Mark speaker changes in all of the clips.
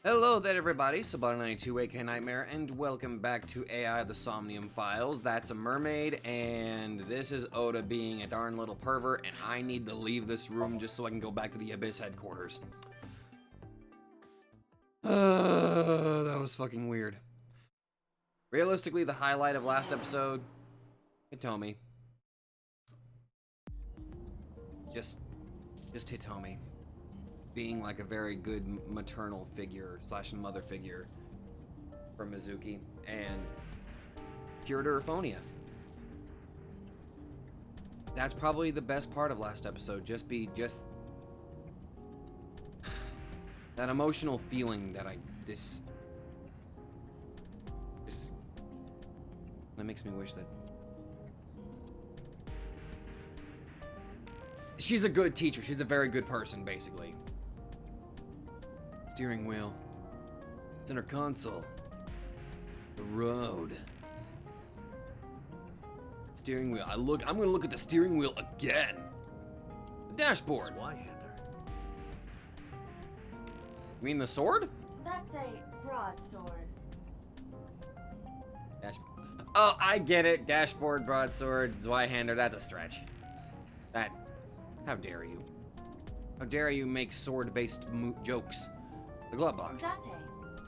Speaker 1: Hello there everybody, Sabata92 aka Nightmare, and welcome back to AI the Somnium Files. That's a mermaid, and this is Oda being a darn little pervert, and I need to leave this room just so I can go back to the Abyss headquarters. That was fucking weird. Realistically, the highlight of last episode, Hitomi. Just Hitomi. Being like a very good maternal figure / mother figure for Mizuki, and cured her aphonia. That's probably the best part of last episode. Just that emotional feeling that that makes me wish that she's a good teacher. She's a very good person, basically. Steering wheel. Center console. The road. Steering wheel. I'm gonna look at the steering wheel again. The dashboard. You mean the sword?
Speaker 2: That's a broadsword.
Speaker 1: Dashboard. Oh, I get it. Dashboard, broadsword, Zweihander. That's a stretch. How dare you? How dare you make sword-based jokes? The glove box.
Speaker 2: Date,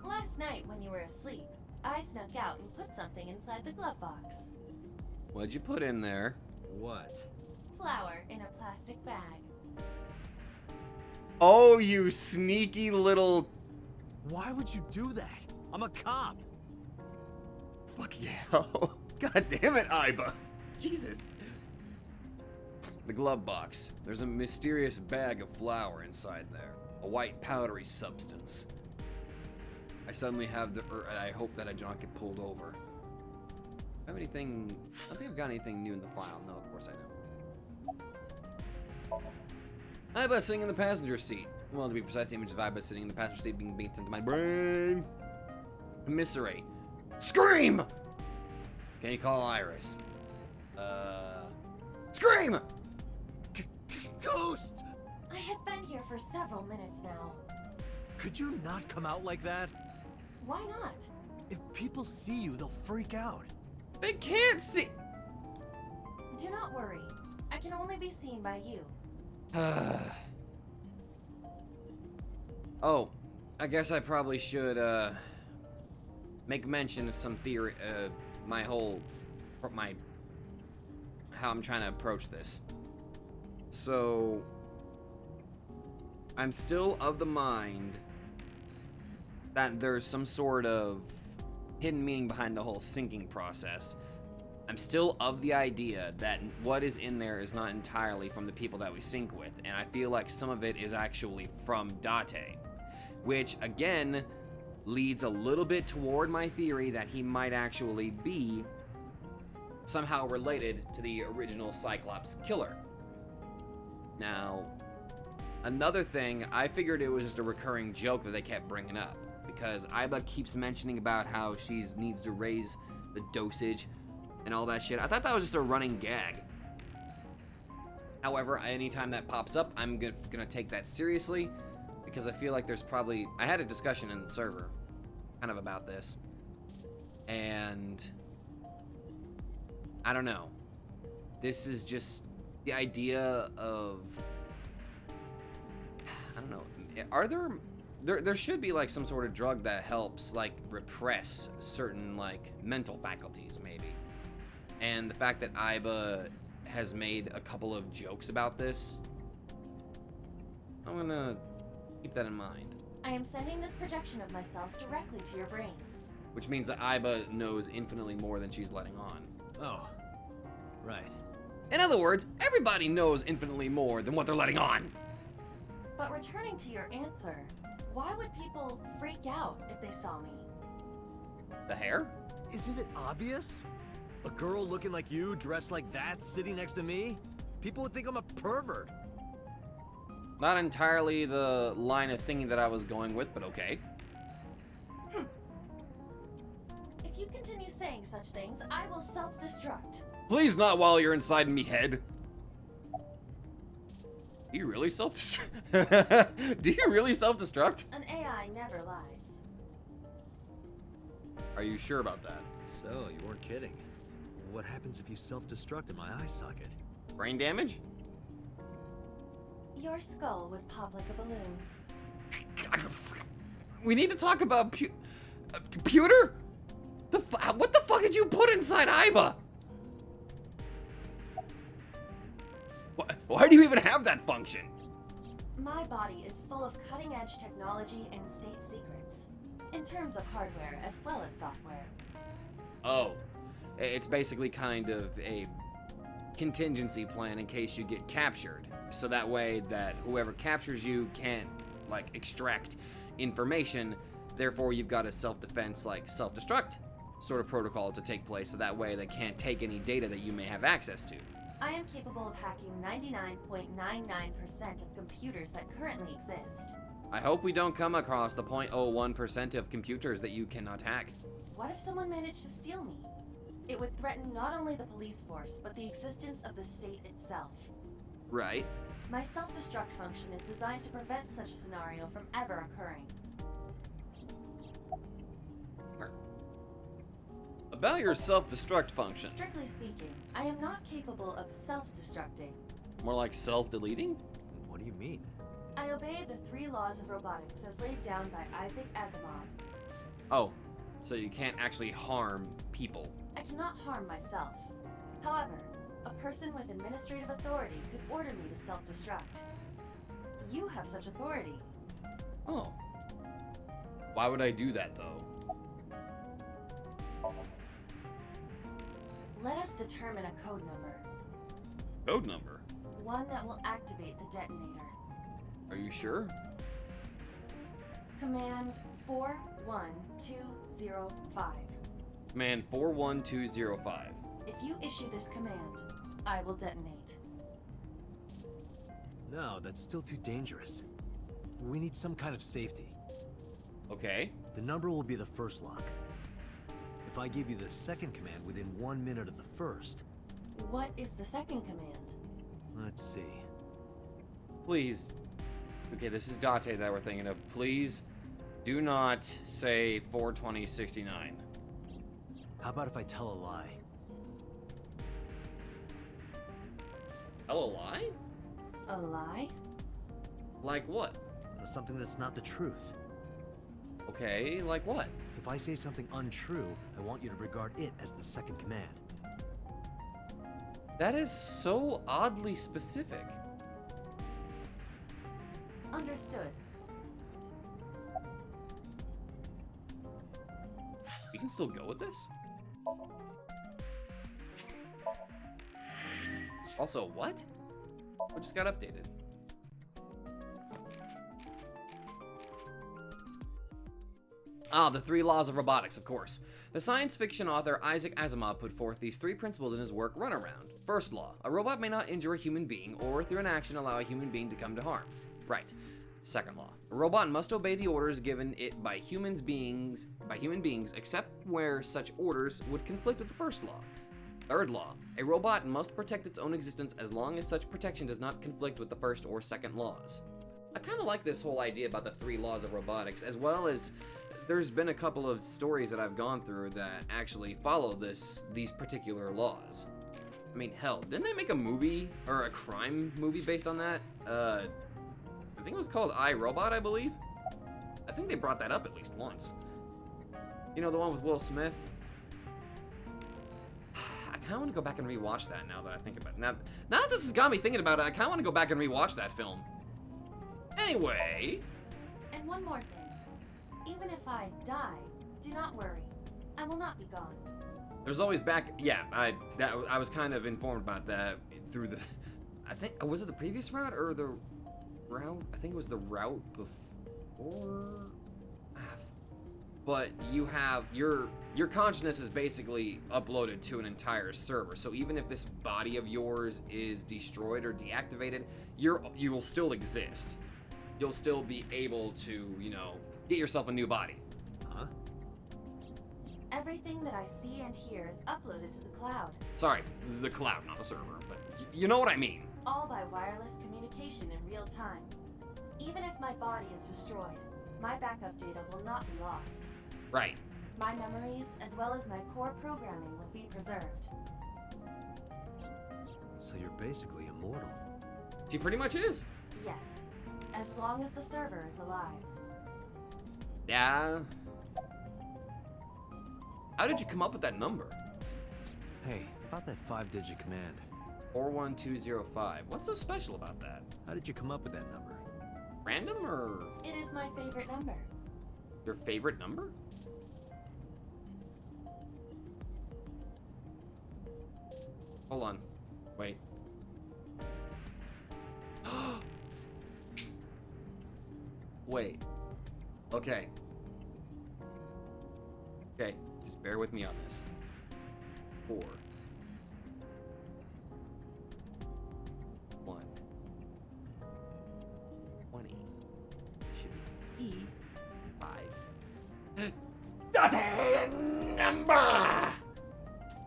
Speaker 2: last night when you were asleep, I snuck out and put something inside the glove box.
Speaker 1: What'd you put in there?
Speaker 3: What?
Speaker 2: Flour in a plastic bag.
Speaker 1: Oh, you sneaky little...
Speaker 3: Why would you do that? I'm a cop.
Speaker 1: Fucking hell. God damn it, Iba. Jesus. The glove box. There's a mysterious bag of flour inside there. A white powdery substance. I suddenly have I hope that I do not get pulled over. Do I have anything? I don't think I've got anything new in the file. No, of course I know. Iba sitting in the passenger seat. Well, to be precise, the image of Iba sitting in the passenger seat being sent to my brain. Commiserate. Scream! Can you call Iris? Scream!
Speaker 3: Ghost!
Speaker 2: I have been here for several minutes now.
Speaker 3: Could you not come out like that?
Speaker 2: Why not?
Speaker 3: If people see you, they'll freak out.
Speaker 1: They can't see.
Speaker 2: Do not worry. I can only be seen by you.
Speaker 1: Oh, I guess I probably should make mention of some theory, how I'm trying to approach this. So, I'm still of the mind that there's some sort of hidden meaning behind the whole syncing process. I'm still of the idea that what is in there is not entirely from the people that we sync with, and I feel like some of it is actually from Date, which again leads a little bit toward my theory that he might actually be somehow related to the original Cyclops killer. Now, another thing, I figured it was just a recurring joke that they kept bringing up, because Iba keeps mentioning about how she needs to raise the dosage and all that shit. I thought that was just a running gag. However, anytime that pops up, I'm gonna take that seriously, because I feel like there's probably... I had a discussion in the server kind of about this, and I don't know. This is just the idea of... I don't know. Are there should be like some sort of drug that helps like repress certain like mental faculties, maybe. And the fact that Iba has made a couple of jokes about this, I'm gonna keep that in mind.
Speaker 2: I am sending this projection of myself directly to your brain.
Speaker 1: Which means that Iba knows infinitely more than she's letting on.
Speaker 3: Oh, right.
Speaker 1: In other words, everybody knows infinitely more than what they're letting on.
Speaker 2: But returning to your answer, why would people freak out if they saw me?
Speaker 1: The hair?
Speaker 3: Isn't it obvious? A girl looking like you, dressed like that, sitting next to me? People would think I'm a pervert.
Speaker 1: Not entirely the line of thinking that I was going with, but okay.
Speaker 2: If you continue saying such things, I will self-destruct.
Speaker 1: Please not while you're inside me head. Do you really self-destruct? Do you really self-destruct?
Speaker 2: An AI never lies.
Speaker 1: Are you sure about that?
Speaker 3: So, you weren't kidding. What happens if you self-destruct in my eye socket?
Speaker 1: Brain damage?
Speaker 2: Your skull would pop like a balloon.
Speaker 1: We need to talk about computer? What the fuck did you put inside Iba? Why do you even have that function?
Speaker 2: My body is full of cutting-edge technology and state secrets, in terms of hardware as well as software.
Speaker 1: Oh, it's basically kind of a contingency plan in case you get captured. So that way that whoever captures you can't, like, extract information. Therefore, you've got a self-defense, like, self-destruct sort of protocol to take place. So that way they can't take any data that you may have access to.
Speaker 2: I am capable of hacking 99.99% of computers that currently exist.
Speaker 1: I hope we don't come across the 0.01% of computers that you cannot hack.
Speaker 2: What if someone managed to steal me? It would threaten not only the police force, but the existence of the state itself.
Speaker 1: Right.
Speaker 2: My self-destruct function is designed to prevent such a scenario from ever occurring.
Speaker 1: About your self-destruct function.
Speaker 2: Strictly speaking, I am not capable of self-destructing.
Speaker 1: More like self-deleting?
Speaker 3: What do you mean?
Speaker 2: I obey the 3 laws of robotics as laid down by Isaac Asimov.
Speaker 1: Oh, so you can't actually harm people.
Speaker 2: I cannot harm myself. However, a person with administrative authority could order me to self-destruct. You have such authority.
Speaker 1: Oh. Why would I do that, though?
Speaker 2: Let us determine a code number.
Speaker 1: Code number?
Speaker 2: One that will activate the detonator.
Speaker 1: Are you sure?
Speaker 2: Command 41205.
Speaker 1: Command 41205.
Speaker 2: If you issue this command, I will detonate.
Speaker 3: No, that's still too dangerous. We need some kind of safety.
Speaker 1: Okay.
Speaker 3: The number will be the first lock. If I give you the second command within 1 minute of the first...
Speaker 2: What is the second command?
Speaker 3: Let's see.
Speaker 1: Please. Okay, this is Date that we're thinking of. Please do not say 42069.
Speaker 3: How about if I tell a lie?
Speaker 1: Tell a lie?
Speaker 2: A lie?
Speaker 1: Like what?
Speaker 3: Something that's not the truth.
Speaker 1: Okay, like what?
Speaker 3: If I say something untrue, I want you to regard it as the second command.
Speaker 1: That is so oddly specific.
Speaker 2: Understood.
Speaker 1: We can still go with this? Also, what? We just got updated. Ah, the 3 laws of robotics, of course. The science fiction author Isaac Asimov put forth these 3 principles in his work Runaround. First law, a robot may not injure a human being or through an action allow a human being to come to harm. Right. Second law, a robot must obey the orders given it by human beings except where such orders would conflict with the first law. Third law, a robot must protect its own existence as long as such protection does not conflict with the first or second laws. I kind of like this whole idea about the 3 laws of robotics, as well as there's been a couple of stories that I've gone through that actually follow these particular laws. I mean, hell, didn't they make a movie or a crime movie based on that? I think it was called I, Robot, I believe. I think they brought that up at least once. You know, the one with Will Smith? I kind of want to go back and rewatch that now that I think about it. Now that this has got me thinking about it, I kind of want to go back and rewatch that film. Anyway.
Speaker 2: And one more thing. Even if I die, do not worry. I will not be gone.
Speaker 1: There's always back. Yeah, I was kind of informed about that through the. I think was it the previous route or the route? I think it was the route before. But you have your consciousness is basically uploaded to an entire server. So even if this body of yours is destroyed or deactivated, you will still exist. You'll still be able to, you know, get yourself a new body.
Speaker 3: Huh?
Speaker 2: Everything that I see and hear is uploaded to the cloud.
Speaker 1: Sorry, the cloud, not the server, but you know what I mean.
Speaker 2: All by wireless communication in real time. Even if my body is destroyed, my backup data will not be lost.
Speaker 1: Right.
Speaker 2: My memories, as well as my core programming, will be preserved.
Speaker 3: So you're basically immortal.
Speaker 1: She pretty much is.
Speaker 2: Yes, as long as the server is alive.
Speaker 1: Yeah. How did you come up with that number?
Speaker 3: Hey, about that 5-digit command.
Speaker 1: 41205. What's so special about that?
Speaker 3: How did you come up with that number?
Speaker 1: Random or
Speaker 2: It is my favorite number.
Speaker 1: your favorite number? Hold on. Wait. Wait. Okay. Okay, just bear with me on this. 4 1 20 should be E5 That's a number!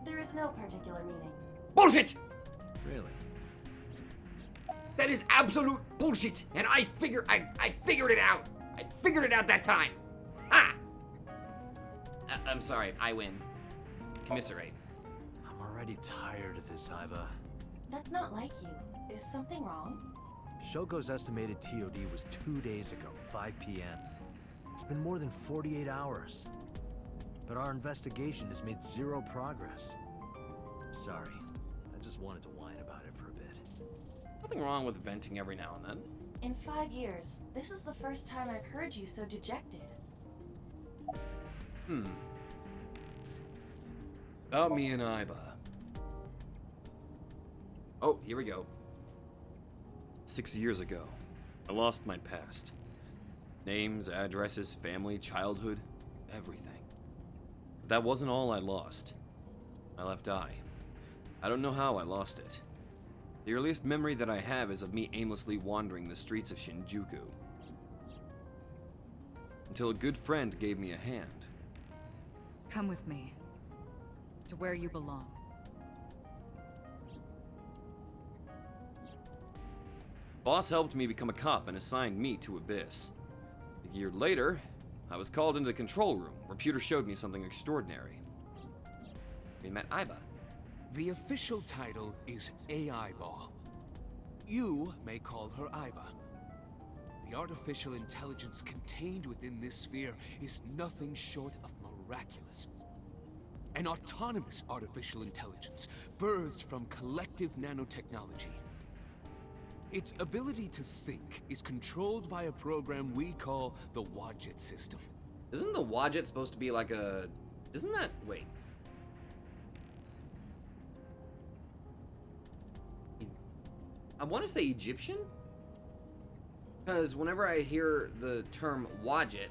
Speaker 2: There is no particular meaning.
Speaker 1: Bullshit!
Speaker 3: Really?
Speaker 1: That is absolute bullshit, and I figured it out. I figured it out that time. Ha! I'm sorry, I win. Commiserate.
Speaker 3: I'm already tired of this, Iba.
Speaker 2: That's not like you. Is something wrong?
Speaker 3: Shoko's estimated TOD was 2 days ago, 5 p.m. It's been more than 48 hours. But our investigation has made zero progress. Sorry, I just wanted to whine about it for a bit.
Speaker 1: Nothing wrong with venting every now and then.
Speaker 2: In 5 years, this is the first time I've heard you so dejected.
Speaker 1: About me and Iba. Oh, here we go. 6 years ago, I lost my past. Names, addresses, family, childhood, everything. But that wasn't all I lost. My left eye. I don't know how I lost it. The earliest memory that I have is of me aimlessly wandering the streets of Shinjuku. Until a good friend gave me a hand.
Speaker 4: Come with me. To where you belong.
Speaker 1: Boss helped me become a cop and assigned me to Abyss. A year later, I was called into the control room, where Pewter showed me something extraordinary. We met Iba.
Speaker 5: The official title is AI Ball. You may call her Iba. The artificial intelligence contained within this sphere is nothing short of miraculous. An autonomous artificial intelligence, birthed from collective nanotechnology. Its ability to think is controlled by a program we call the Wadjet system.
Speaker 1: Isn't the Wadjet supposed to be like a... Isn't that... Wait. I want to say Egyptian? Because whenever I hear the term Wadjet,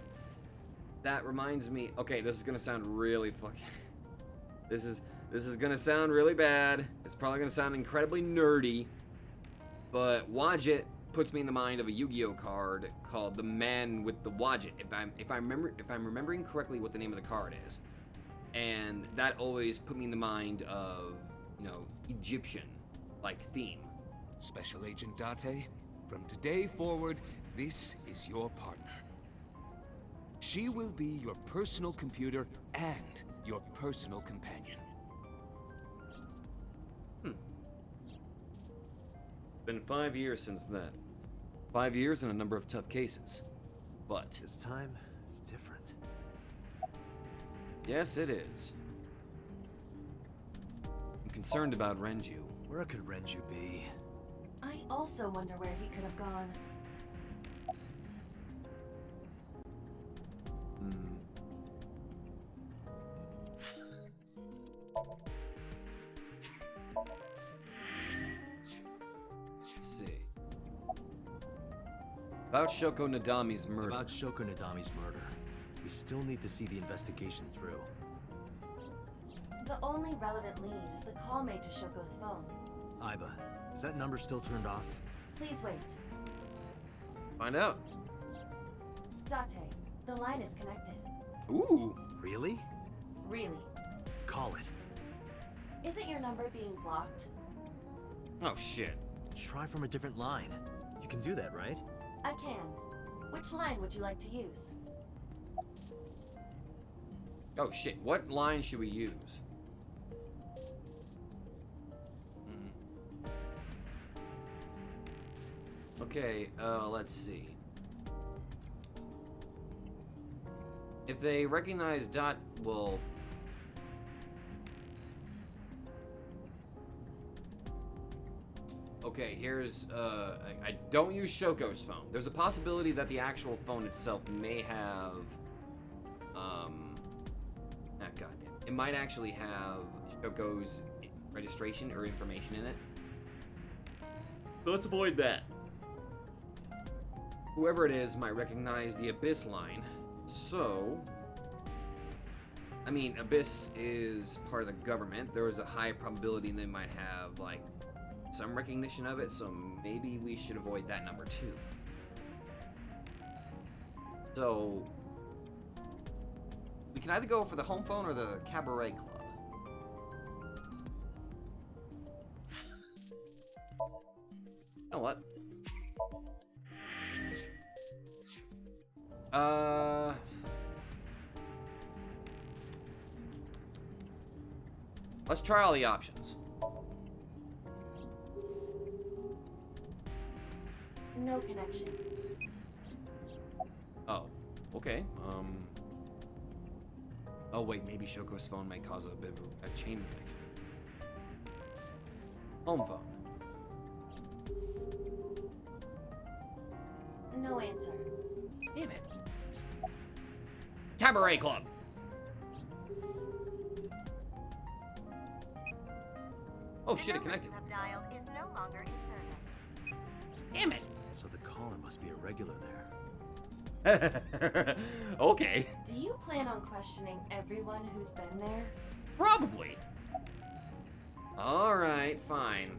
Speaker 1: that reminds me... Okay, this is going to sound really fucking... This is going to sound really bad. It's probably going to sound incredibly nerdy. But Wadjet puts me in the mind of a Yu-Gi-Oh card called the Man with the Wadjet. If I'm remembering correctly what the name of the card is. And that always put me in the mind of, you know, Egyptian like theme.
Speaker 5: Special Agent Date, from today forward, this is your partner. She will be your personal computer and your personal companion.
Speaker 1: Been 5 years since then. 5 years and a number of tough cases. But
Speaker 3: This time is different.
Speaker 1: yes, it is. I'm concerned about Renju.
Speaker 3: Where could Renju be?
Speaker 2: I also wonder where he could have gone.
Speaker 1: Let's see. About Shoko Nadami's murder.
Speaker 3: About Shoko Nadami's murder. We still need to see the investigation through.
Speaker 2: The only relevant lead is the call made to Shoko's phone.
Speaker 3: Iba, is that number still turned off?
Speaker 2: Please wait.
Speaker 1: Find out.
Speaker 2: Date, the line is connected.
Speaker 1: Ooh.
Speaker 3: Really?
Speaker 2: Really.
Speaker 3: Call it.
Speaker 2: Isn't your number being blocked?
Speaker 1: Oh shit.
Speaker 3: Try from a different line. You can do that, right?
Speaker 2: I can. Which line would you like to use?
Speaker 1: Oh shit, what line should we use? Okay, let's see. If they recognize Dot, well... Okay, here's, I don't use Shoko's phone. There's a possibility that the actual phone itself may have, goddamn. It might actually have Shoko's registration or information in it. So let's avoid that. Whoever it is might recognize the Abyss line. So, I mean, Abyss is part of the government. There is a high probability they might have, like, some recognition of it, so maybe we should avoid that number too. So, we can either go for the home phone or the cabaret club. You know what? Let's try all the options.
Speaker 2: No connection.
Speaker 1: Oh, okay. Oh wait, maybe Shoko's phone might cause a bit of a chain reaction. Home phone.
Speaker 2: No answer.
Speaker 1: Damn it. Cabaret club. Oh shit, it connected.
Speaker 6: The number you have dialed is no longer in service.
Speaker 1: Damn it.
Speaker 3: So the caller must be a regular there.
Speaker 1: Okay.
Speaker 2: Do you plan on questioning everyone who's been there?
Speaker 1: Probably. Alright, fine.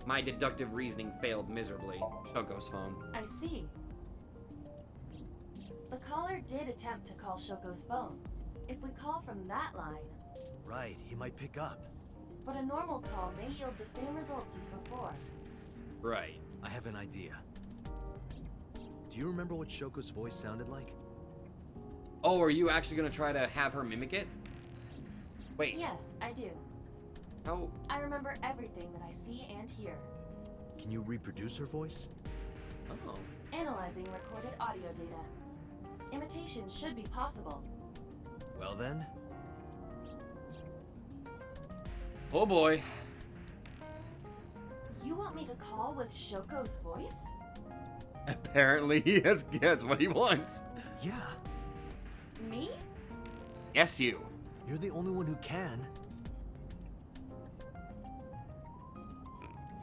Speaker 1: My deductive reasoning failed miserably. Shoko's phone.
Speaker 2: I see. The caller did attempt to call Shoko's phone. If we call from that line...
Speaker 3: Right, he might pick up.
Speaker 2: But a normal call may yield the same results as before.
Speaker 1: Right.
Speaker 3: I have an idea. Do you remember what Shoko's voice sounded like?
Speaker 1: Oh, are you actually gonna try to have her mimic it? Wait.
Speaker 2: Yes, I do.
Speaker 1: How?
Speaker 2: I remember everything that I see and hear.
Speaker 3: Can you reproduce her voice?
Speaker 1: Oh.
Speaker 2: Analyzing recorded audio data. Imitation should be possible.
Speaker 3: Well then,
Speaker 1: Oh boy.
Speaker 2: You want me to call with Shoko's voice?
Speaker 1: Apparently, that's what he wants.
Speaker 3: yeah,
Speaker 2: Me?
Speaker 1: Yes, you.
Speaker 3: you're the only one who can.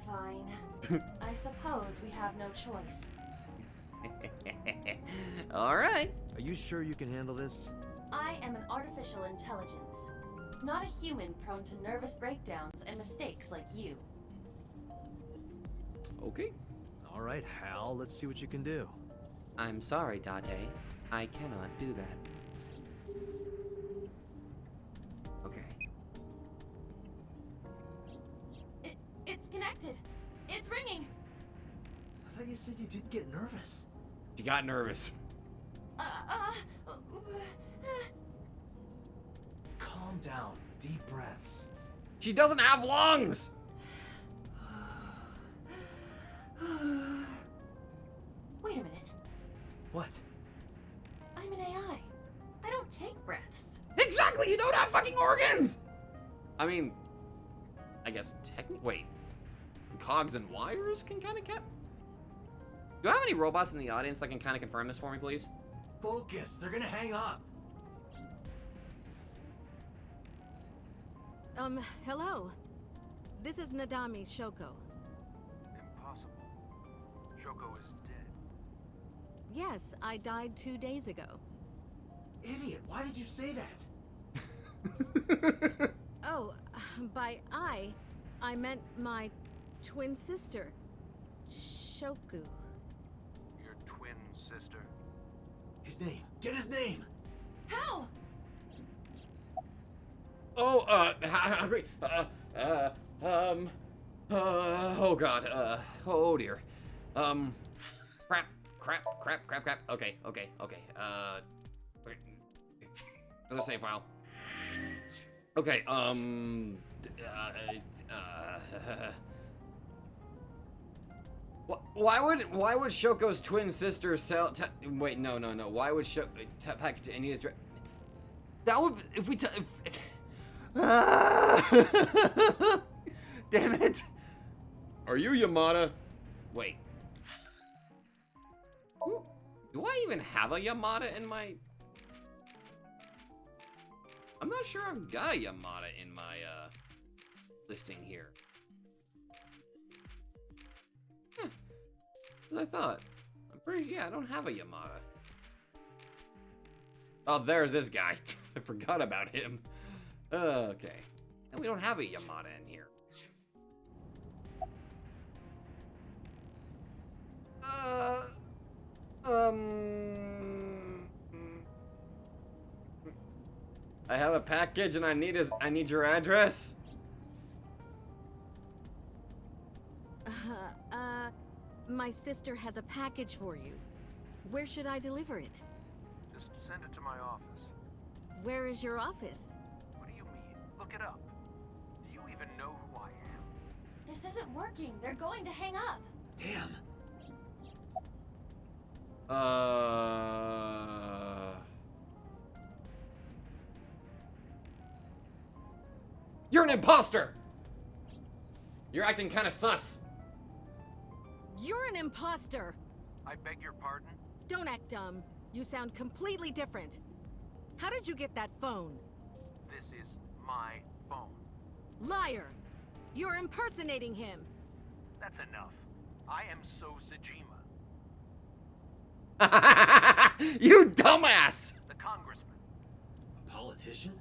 Speaker 2: Fine. I suppose we have no choice.
Speaker 1: All right.
Speaker 3: Are you sure you can handle this?
Speaker 2: I am an artificial intelligence, not a human prone to nervous breakdowns and mistakes like you.
Speaker 1: Okay.
Speaker 3: All right, Hal, let's see what you can do.
Speaker 1: I'm sorry, Date. I cannot do that. Okay.
Speaker 2: It's connected. It's ringing.
Speaker 3: I thought you said you did get nervous.
Speaker 1: She got nervous.
Speaker 3: Calm down, deep breaths.
Speaker 1: She doesn't have lungs.
Speaker 2: Wait a minute.
Speaker 3: What?
Speaker 2: I'm an AI. I don't take breaths.
Speaker 1: Exactly. You don't have fucking organs. I mean, I guess technically. Wait. Cogs and wires can kind of cap. Do I have any robots in the audience that can kind of confirm this for me, please?
Speaker 3: Focus, they're gonna hang up.
Speaker 7: Hello. This is Nadami Shoko.
Speaker 8: Impossible. Shoko is dead.
Speaker 7: Yes, I died 2 days ago.
Speaker 3: Idiot, why did you say that?
Speaker 7: Oh, by I meant my twin sister, Shoku.
Speaker 8: Your twin sister.
Speaker 3: His name, get his name!
Speaker 2: How?
Speaker 1: Oh, great. Oh god. Oh dear. Crap. Okay. Another save file. Okay, why would Shoko's twin sister sell? Wait, no. Why would package India's dress? That would if we. Damn it! Are you Yamada? Wait. Do I even have a Yamada in my? I'm not sure I've got a Yamada in my listing here. As I thought. I don't have a Yamada. Oh, there's this guy. I forgot about him. Okay. And we don't have a Yamada in here. I have a package and I need your address.
Speaker 7: My sister has a package for you. Where should I deliver it?
Speaker 8: Just send it to my office.
Speaker 7: Where is your office?
Speaker 8: What do you mean? Look it up. Do you even know who I am?
Speaker 2: This isn't working. They're going to hang up.
Speaker 3: Damn.
Speaker 1: You're an imposter! You're acting kind of sus.
Speaker 7: You're an imposter!
Speaker 8: I beg your pardon?
Speaker 7: Don't act dumb. You sound completely different. How did you get that phone?
Speaker 8: This is my phone.
Speaker 7: Liar! You're impersonating him!
Speaker 8: That's enough. I am So Sajima,
Speaker 1: You dumbass!
Speaker 8: the congressman.
Speaker 3: A politician?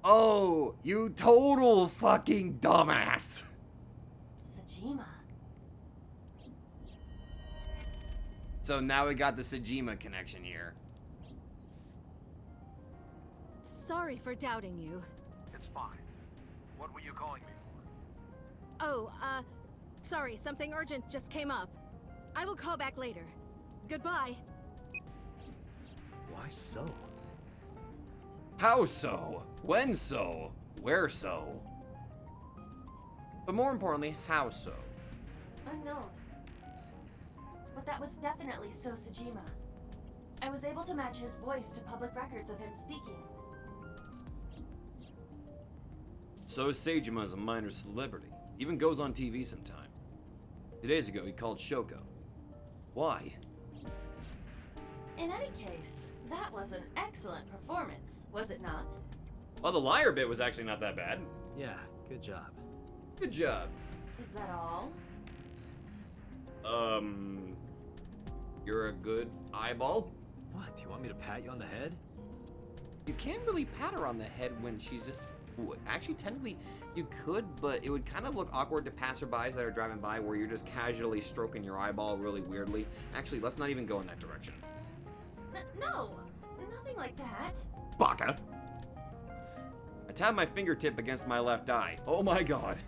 Speaker 1: Oh, you total fucking dumbass.
Speaker 2: Sajima.
Speaker 1: So now we got the Sajima connection here.
Speaker 7: Sorry for doubting you.
Speaker 8: It's fine. What were you calling me for?
Speaker 7: Oh, sorry, something urgent just came up. I will call back later. Goodbye.
Speaker 3: Why so?
Speaker 1: How so? When so? Where so? But more importantly, how so?
Speaker 2: Unknown. But that was definitely So Sajima. I was able to match his voice to public records of him speaking.
Speaker 1: So Sajima's a minor celebrity. Even goes on TV sometimes. 2 days ago, he called Shoko. Why?
Speaker 2: In any case, that was an excellent performance, was it not?
Speaker 1: Well, the liar bit was actually not that bad.
Speaker 3: Yeah, good job.
Speaker 1: Good job.
Speaker 2: Is that all?
Speaker 1: You're a good eyeball?
Speaker 3: What, you want me to pat you on the head?
Speaker 1: You can't really pat her on the head when she's just... Actually, technically, you could, but it would kind of look awkward to passerbys that are driving by where you're just casually stroking your eyeball really weirdly. Actually, let's not even go in that direction.
Speaker 2: No, nothing like that.
Speaker 1: Baka! I tapped my fingertip against my left eye. Oh my god.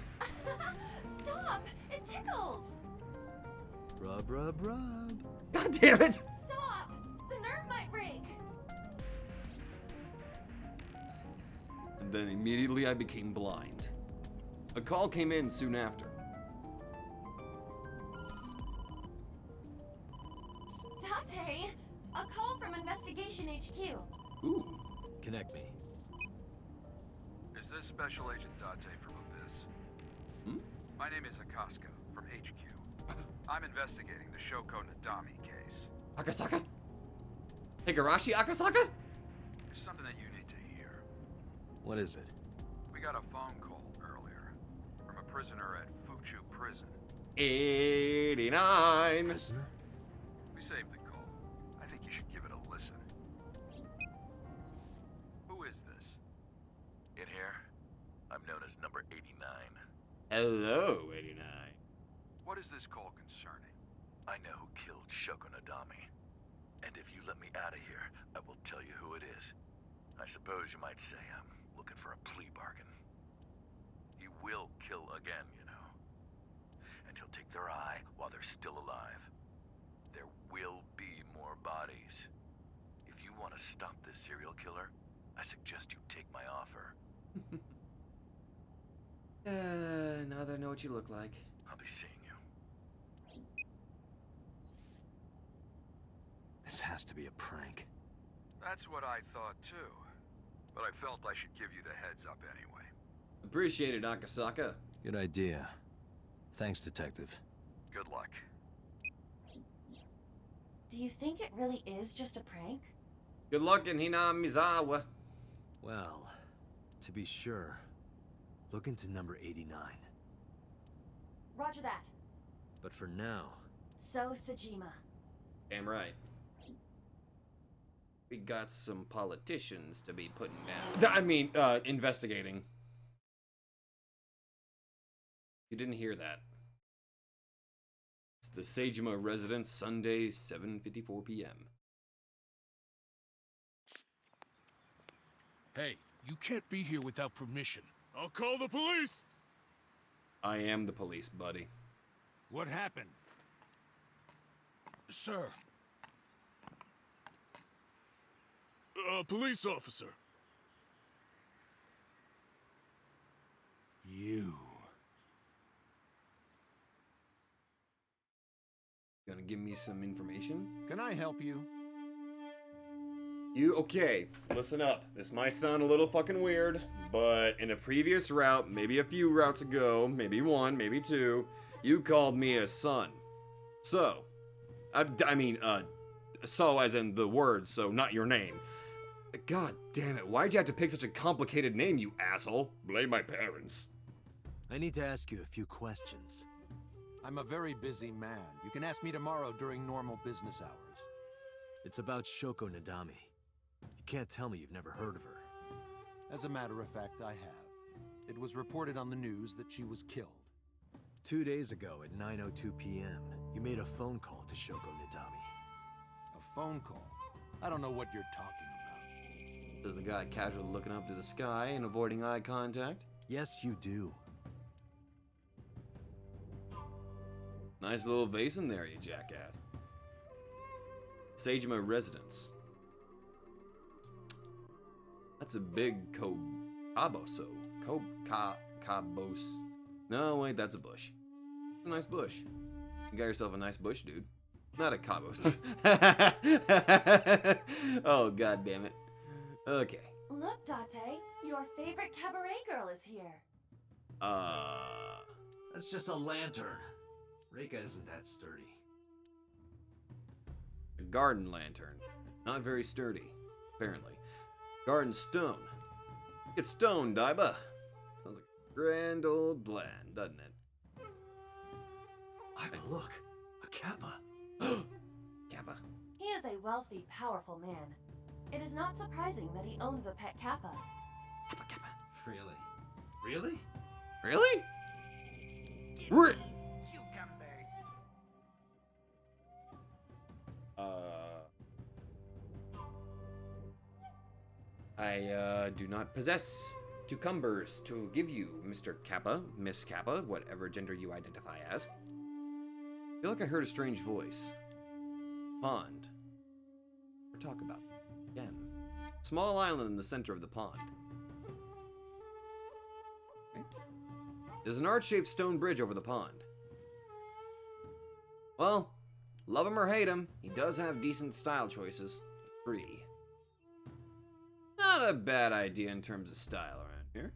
Speaker 2: Stop! It tickles!
Speaker 3: Rub, rub, rub.
Speaker 1: God damn it!
Speaker 2: Stop! The nerve might break!
Speaker 1: And then immediately I became blind. A call came in soon after.
Speaker 2: Date! A call from Investigation HQ.
Speaker 1: Ooh.
Speaker 3: Connect me.
Speaker 8: Is this Special Agent Date from Abyss?
Speaker 1: Hmm?
Speaker 8: My name is Akaska from HQ. I'm investigating the Shoko Nadami case.
Speaker 1: Akasaka? Higurashi Akasaka?
Speaker 8: There's something that you need to hear.
Speaker 3: What is it?
Speaker 8: We got a phone call earlier from a prisoner at Fuchu Prison.
Speaker 1: 89.
Speaker 3: Prisoner?
Speaker 8: We saved the call. I think you should give it a listen. Who is this?
Speaker 9: In here, I'm known as number 89.
Speaker 1: Hello, 89.
Speaker 8: What is this call concerning?
Speaker 9: I know who killed Shoko Nadami. And if you let me out of here, I will tell you who it is. I suppose you might say I'm looking for a plea bargain. He will kill again, you know. And he'll take their eye while they're still alive. There will be more bodies. If you want to stop this serial killer, I suggest you take my offer.
Speaker 1: Now that I know what you look like.
Speaker 9: I'll be seeing you.
Speaker 3: This has to be a prank.
Speaker 8: That's what I thought too. But I felt I should give you the heads up anyway.
Speaker 1: Appreciate it, Akasaka.
Speaker 3: Good idea. Thanks, Detective.
Speaker 8: Good luck.
Speaker 2: Do you think it really is just a prank?
Speaker 1: Good luck in Hinamizawa.
Speaker 3: Well, to be sure, look into number 89.
Speaker 2: Roger that.
Speaker 3: But for now,
Speaker 2: So, Sejima.
Speaker 1: Damn right. We got some politicians to be putting down. I mean, investigating. You didn't hear that. It's the Sejima residence, Sunday, 7:54 p.m.
Speaker 10: Hey, you can't be here without permission. I'll call the police!
Speaker 1: I am the police, buddy.
Speaker 10: What happened? Sir. A police officer. You.
Speaker 1: Gonna give me some information?
Speaker 11: Can I help you?
Speaker 1: Okay, listen up. This might sound a little fucking weird, but in a previous route, maybe a few routes ago, maybe one, maybe two, you called me a son. So, so as in the word, so not your name. God damn it, why'd you have to pick such a complicated name, you asshole? Blame my parents.
Speaker 3: I need to ask you a few questions.
Speaker 11: I'm a very busy man. You can ask me tomorrow during normal business hours.
Speaker 3: It's about Shoko Nadami. You can't tell me you've never heard of her.
Speaker 11: As a matter of fact, I have. It was reported on the news that she was killed.
Speaker 3: 2 days ago at 9:02 p.m., you made a phone call to Shoko Nadami.
Speaker 11: A phone call? I don't know what you're talking about.
Speaker 1: Says the guy casually looking up to the sky and avoiding eye contact.
Speaker 3: Yes, you do.
Speaker 1: Nice little vase in there, you jackass. Sejima residence. That's a big caboso. Cabos. No, wait, that's a bush. It's a nice bush. You got yourself a nice bush, dude. Not a cabos. Oh, god damn it. Okay.
Speaker 2: Look, Date, your favorite cabaret girl is here.
Speaker 3: That's just a lantern. Reika isn't that sturdy.
Speaker 1: A garden lantern. Not very sturdy, apparently. Garden stone. Get stoned, Daiba. Sounds like a grand old land, doesn't it?
Speaker 3: Iba, look. A kappa.
Speaker 1: Kappa.
Speaker 2: He is a wealthy, powerful man. It is not surprising that he owns a pet kappa.
Speaker 1: Kappa, kappa.
Speaker 3: Really? Really?
Speaker 1: Really? I do not possess cucumbers to give you, Mr. Kappa, Miss Kappa, whatever gender you identify as. I feel like I heard a strange voice. Pond. Or talk about it again. Small island in the center of the pond. Okay. There's an arch-shaped stone bridge over the pond. Well, love him or hate him, he does have decent style choices. Free. Not a bad idea in terms of style around here.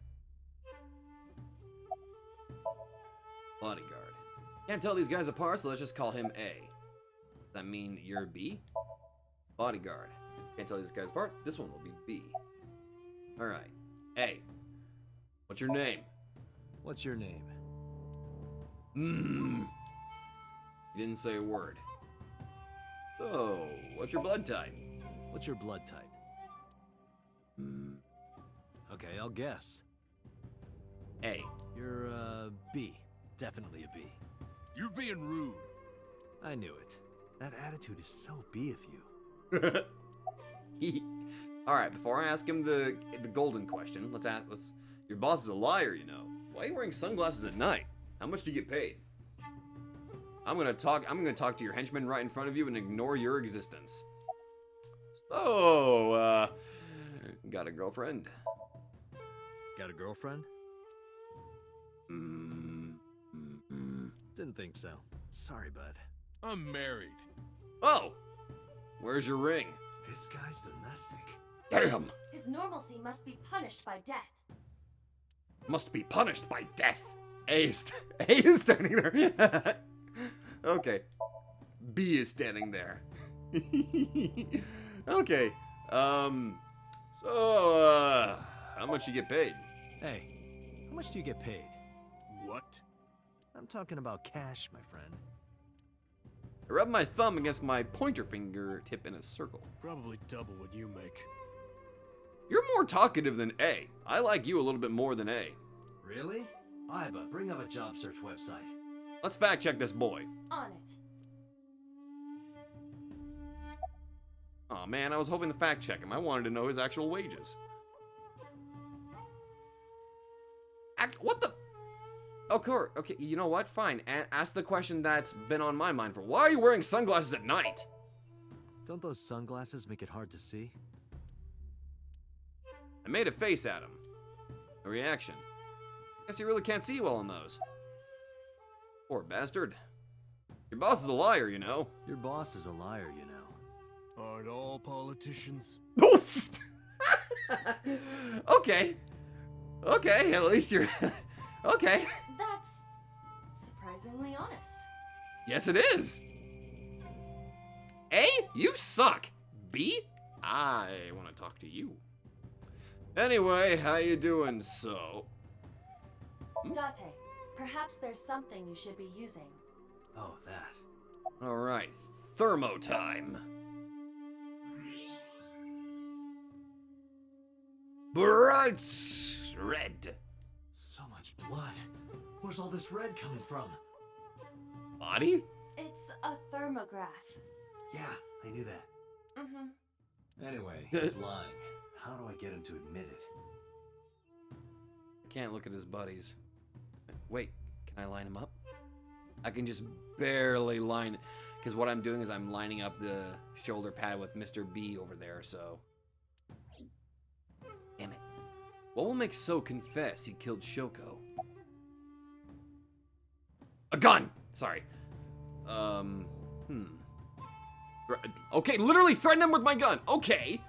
Speaker 1: Bodyguard. Can't tell these guys apart, so let's just call him A. Does that mean you're B? Bodyguard. Can't tell these guys apart. This one will be B. Alright. A. What's your name?
Speaker 3: What's your name?
Speaker 1: You didn't say a word. So, what's your blood type?
Speaker 3: What's your blood type? Okay, I'll guess.
Speaker 1: A.
Speaker 3: You're, B. Definitely a B.
Speaker 10: You're being rude.
Speaker 3: I knew it. That attitude is so B of you.
Speaker 1: Alright, before I ask him the golden question, let's your boss is a liar, you know. Why are you wearing sunglasses at night? How much do you get paid? I'm gonna talk to your henchman right in front of you and ignore your existence. So, Got a girlfriend?
Speaker 3: Got a girlfriend? Didn't think so. Sorry, bud.
Speaker 10: I'm married.
Speaker 1: Oh! Where's your ring?
Speaker 3: This guy's domestic.
Speaker 1: Damn!
Speaker 2: His normalcy must be punished by death.
Speaker 1: Must be punished by death. A is standing there. Okay. B is standing there. Okay. So, how much you get paid?
Speaker 3: Hey, how much do you get paid?
Speaker 10: What?
Speaker 3: I'm talking about cash, my friend.
Speaker 1: I rub my thumb against my pointer finger tip in a circle.
Speaker 10: Probably double what you make.
Speaker 1: You're more talkative than A. I like you a little bit more than A.
Speaker 3: Really? Iba, bring up a job search website.
Speaker 1: Let's fact check this boy.
Speaker 2: On it.
Speaker 1: Aw man, I was hoping to fact check him. I wanted to know his actual wages. What the? Oh, Kurt. Okay, you know what? Fine. Ask the question that's been on my mind for. Why are you wearing sunglasses at night?
Speaker 3: Don't those sunglasses make it hard to see?
Speaker 1: I made a face at him. A reaction. Guess you really can't see well in those. Poor bastard. Your boss is a liar, you know.
Speaker 3: Your boss is a liar, you know.
Speaker 10: Aren't all politicians?
Speaker 1: Okay. Okay, at least you're... Okay.
Speaker 2: That's surprisingly honest.
Speaker 1: Yes, it is. A, you suck. B, I want to talk to you. Anyway, how you doing, so?
Speaker 2: Date, perhaps there's something you should be using.
Speaker 3: Oh, that.
Speaker 1: All right, thermo time. Bright red.
Speaker 3: So much blood. Where's all this red coming from?
Speaker 1: Body?
Speaker 2: It's a thermograph.
Speaker 3: Yeah, I knew that.
Speaker 2: Mm-hmm.
Speaker 3: Anyway, he's lying. How do I get him to admit it?
Speaker 1: I can't look at his buddies. Wait, can I line him up? I can just barely line, because what I'm doing is I'm lining up the shoulder pad with Mr. B over there, so. Damn it. What will make So confess he killed Shoko? A gun! Sorry. Okay, literally threaten him with my gun. Okay.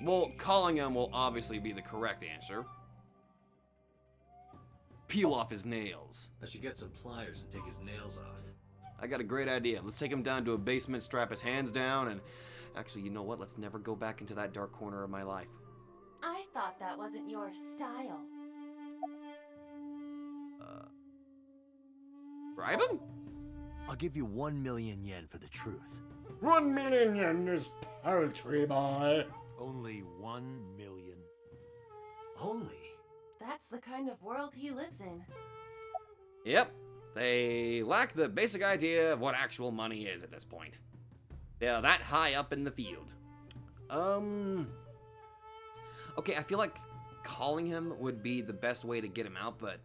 Speaker 1: Well, calling him will obviously be the correct answer. Peel off his nails.
Speaker 3: I should get some pliers and take his nails off.
Speaker 1: I got a great idea. Let's take him down to a basement, strap his hands down, and... Actually, you know what? Let's never go back into that dark corner of my life.
Speaker 2: I thought that wasn't your style.
Speaker 1: Bribe him?
Speaker 3: I'll give you 1 million yen for the truth.
Speaker 10: 1 million yen is paltry, boy.
Speaker 11: Only 1 million.
Speaker 3: Only?
Speaker 2: That's the kind of world he lives in.
Speaker 1: Yep. They lack the basic idea of what actual money is at this point. They're that high up in the field. Okay, I feel like calling him would be the best way to get him out, but...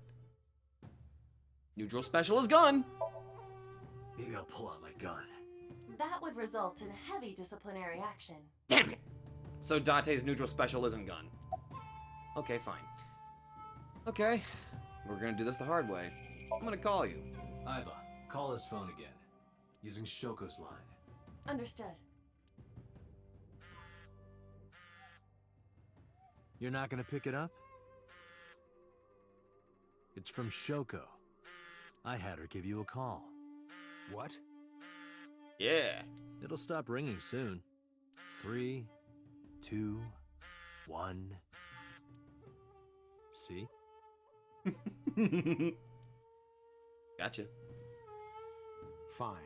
Speaker 1: Neutral special is gone!
Speaker 3: Maybe I'll pull out my gun.
Speaker 2: That would result in heavy disciplinary action.
Speaker 1: Damn it! So Date's neutral special isn't gun. Okay, fine. Okay, we're gonna do this the hard way. I'm gonna call you.
Speaker 3: Iba, call his phone again. Using Shoko's line.
Speaker 2: Understood.
Speaker 3: You're not gonna pick it up? It's from Shoko. I had her give you a call.
Speaker 11: What?
Speaker 1: Yeah.
Speaker 3: It'll stop ringing soon. 3, 2, 1. See?
Speaker 1: Gotcha.
Speaker 11: Fine.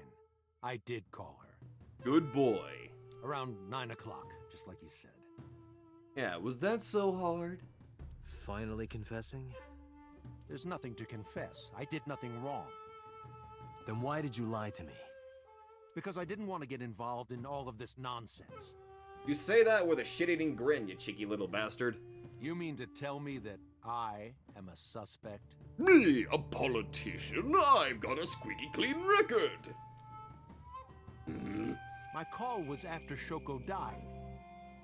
Speaker 11: I did call her.
Speaker 1: Good boy.
Speaker 11: Around 9 o'clock, just like you said.
Speaker 1: Yeah, was that so hard?
Speaker 3: Finally confessing?
Speaker 11: There's nothing to confess. I did nothing wrong.
Speaker 3: Then why did you lie to me?
Speaker 11: Because I didn't want to get involved in all of this nonsense.
Speaker 1: You say that with a shit-eating grin, you cheeky little bastard.
Speaker 11: You mean to tell me that I am a suspect?
Speaker 10: Me, a politician? I've got a squeaky clean record.
Speaker 11: My call was after Shoko died.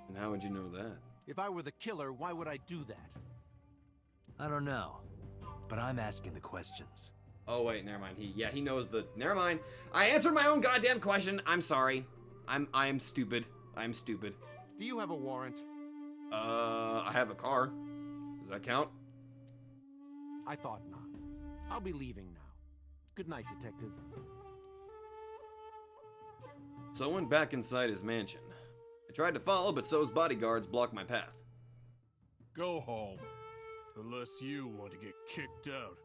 Speaker 1: And how would you know that?
Speaker 11: If I were the killer, why would I do that?
Speaker 3: I don't know, but I'm asking the questions.
Speaker 1: Oh wait, never mind. He knows the. Never mind. I answered my own goddamn question. I'm sorry. I'm stupid. I'm stupid.
Speaker 11: Do you have a warrant?
Speaker 1: I have a car. Does that count?
Speaker 11: I thought not. I'll be leaving now. Good night, Detective.
Speaker 1: So I went back inside his mansion. I tried to follow, but So's bodyguards blocked my path.
Speaker 12: Go home. Unless you want to get kicked out.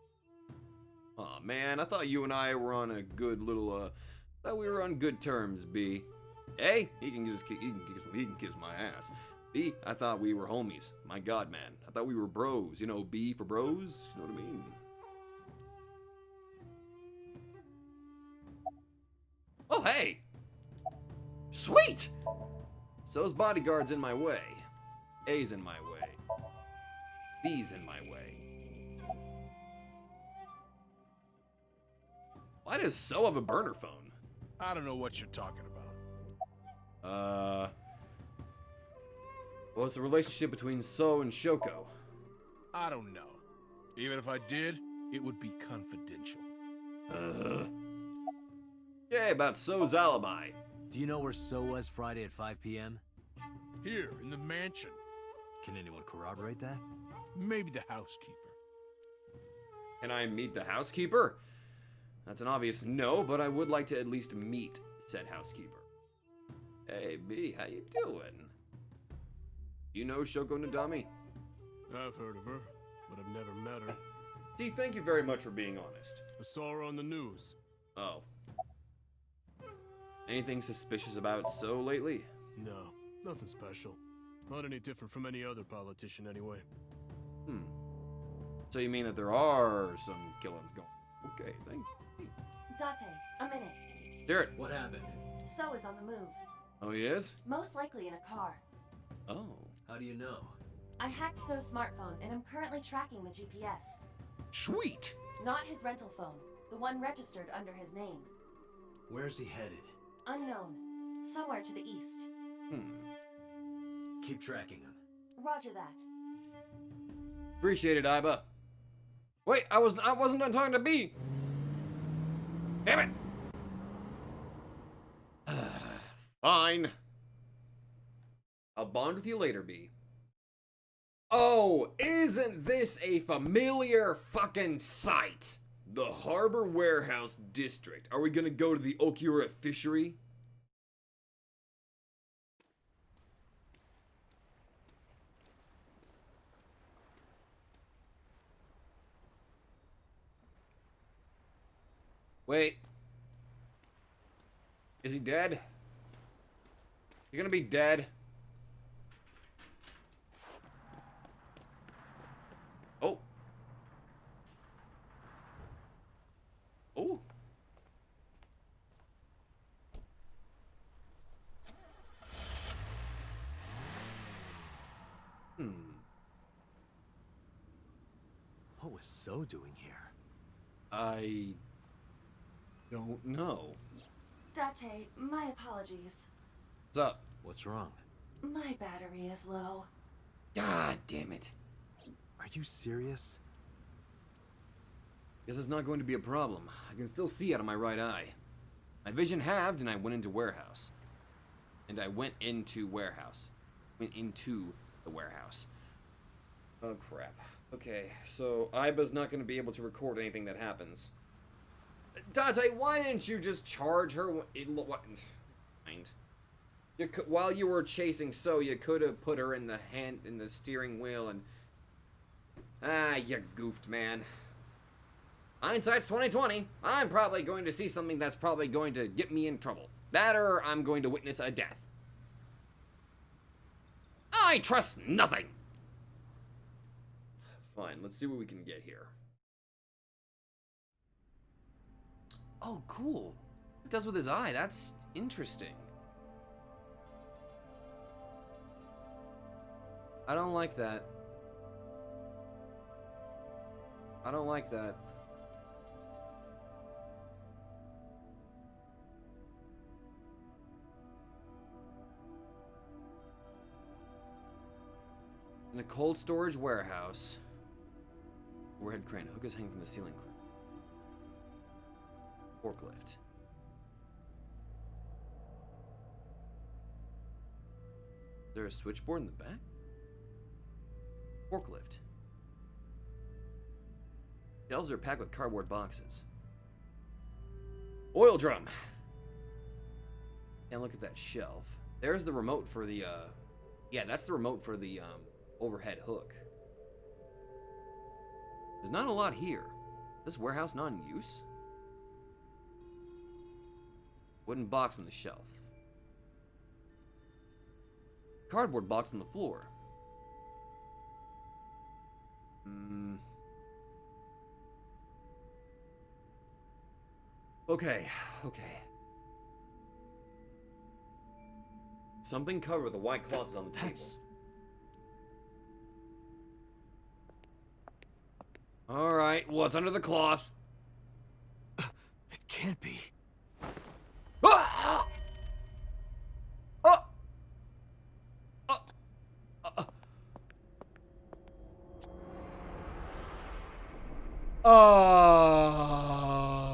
Speaker 1: Aw, man, I thought you and I were on a good little, thought we were on good terms, B. A, he can kiss my ass. B, I thought we were homies. My god, man. I thought we were bros. You know, B for bros? You know what I mean? Oh, hey! Sweet! So's bodyguard's in my way. A's in my way. B's in my way. Why does So have a burner phone?
Speaker 12: I don't know what you're talking about.
Speaker 1: What's the relationship between So and Shoko?
Speaker 12: I don't know. Even if I did, it would be confidential.
Speaker 1: Yeah, about So's alibi.
Speaker 3: Do you know where So was Friday at 5 p.m.?
Speaker 12: Here, in the mansion.
Speaker 3: Can anyone corroborate that?
Speaker 12: Maybe the housekeeper.
Speaker 1: Can I meet the housekeeper? That's an obvious no, but I would like to at least meet said housekeeper. Hey, B, how you doing? You know Shoko Nadami?
Speaker 12: I've heard of her, but I've never met her.
Speaker 1: See, thank you very much for being honest.
Speaker 12: I saw her on the news.
Speaker 1: Oh. Anything suspicious about So lately?
Speaker 12: No, nothing special. Not any different from any other politician anyway.
Speaker 1: So you mean that there are some killings going? Okay, thank you.
Speaker 2: Date, a minute.
Speaker 1: Jared.
Speaker 3: What happened?
Speaker 2: So is on the move.
Speaker 1: Oh, he is?
Speaker 2: Most likely in a car.
Speaker 1: Oh.
Speaker 3: How do you know?
Speaker 2: I hacked So's smartphone and I'm currently tracking the GPS.
Speaker 1: Sweet.
Speaker 2: Not his rental phone, the one registered under his name.
Speaker 3: Where's he headed?
Speaker 2: Unknown. Somewhere to the east.
Speaker 3: Keep tracking him.
Speaker 2: Roger that.
Speaker 1: Appreciate it, Iba. Wait, I wasn't done talking to B. Damn it. Fine. I'll bond with you later, B. Oh, isn't this a familiar fucking sight? The Harbor Warehouse District. Are we gonna go to the Okura fishery? Wait. Is he dead? You're gonna be dead? Oh. Oh.
Speaker 3: What was So doing here?
Speaker 1: I don't know.
Speaker 2: Date, my apologies.
Speaker 1: What's up?
Speaker 3: What's wrong?
Speaker 2: My battery is low.
Speaker 1: God damn it.
Speaker 3: Are you serious?
Speaker 1: Guess it's not going to be a problem. I can still see out of my right eye. My vision halved and I went into warehouse. Went into the warehouse. Oh crap. Okay, so Iba's not going to be able to record anything that happens. Date, why didn't you just charge her? While you were chasing So, you could have put her in the steering wheel and... Ah, you goofed, man. Hindsight's 20/20. I'm probably going to see something that's probably going to get me in trouble. That or I'm going to witness a death. I trust nothing. Fine, let's see what we can get here. Oh, cool. What it does with his eye, that's interesting. I don't like that. I don't like that. In a cold storage warehouse. Overhead crane. Hook is hanging from the ceiling. Forklift. Is there a switchboard in the back? Forklift. Shelves are packed with cardboard boxes. Oil drum. And look at that shelf. There's the remote for the, yeah, that's the remote for the, overhead hook. There's not a lot here. Is this warehouse not in use? Wooden box on the shelf. Cardboard box on the floor. Okay. Something covered with a white cloth is on the table. Alright, what's under the cloth?
Speaker 3: It can't be.
Speaker 1: Ah!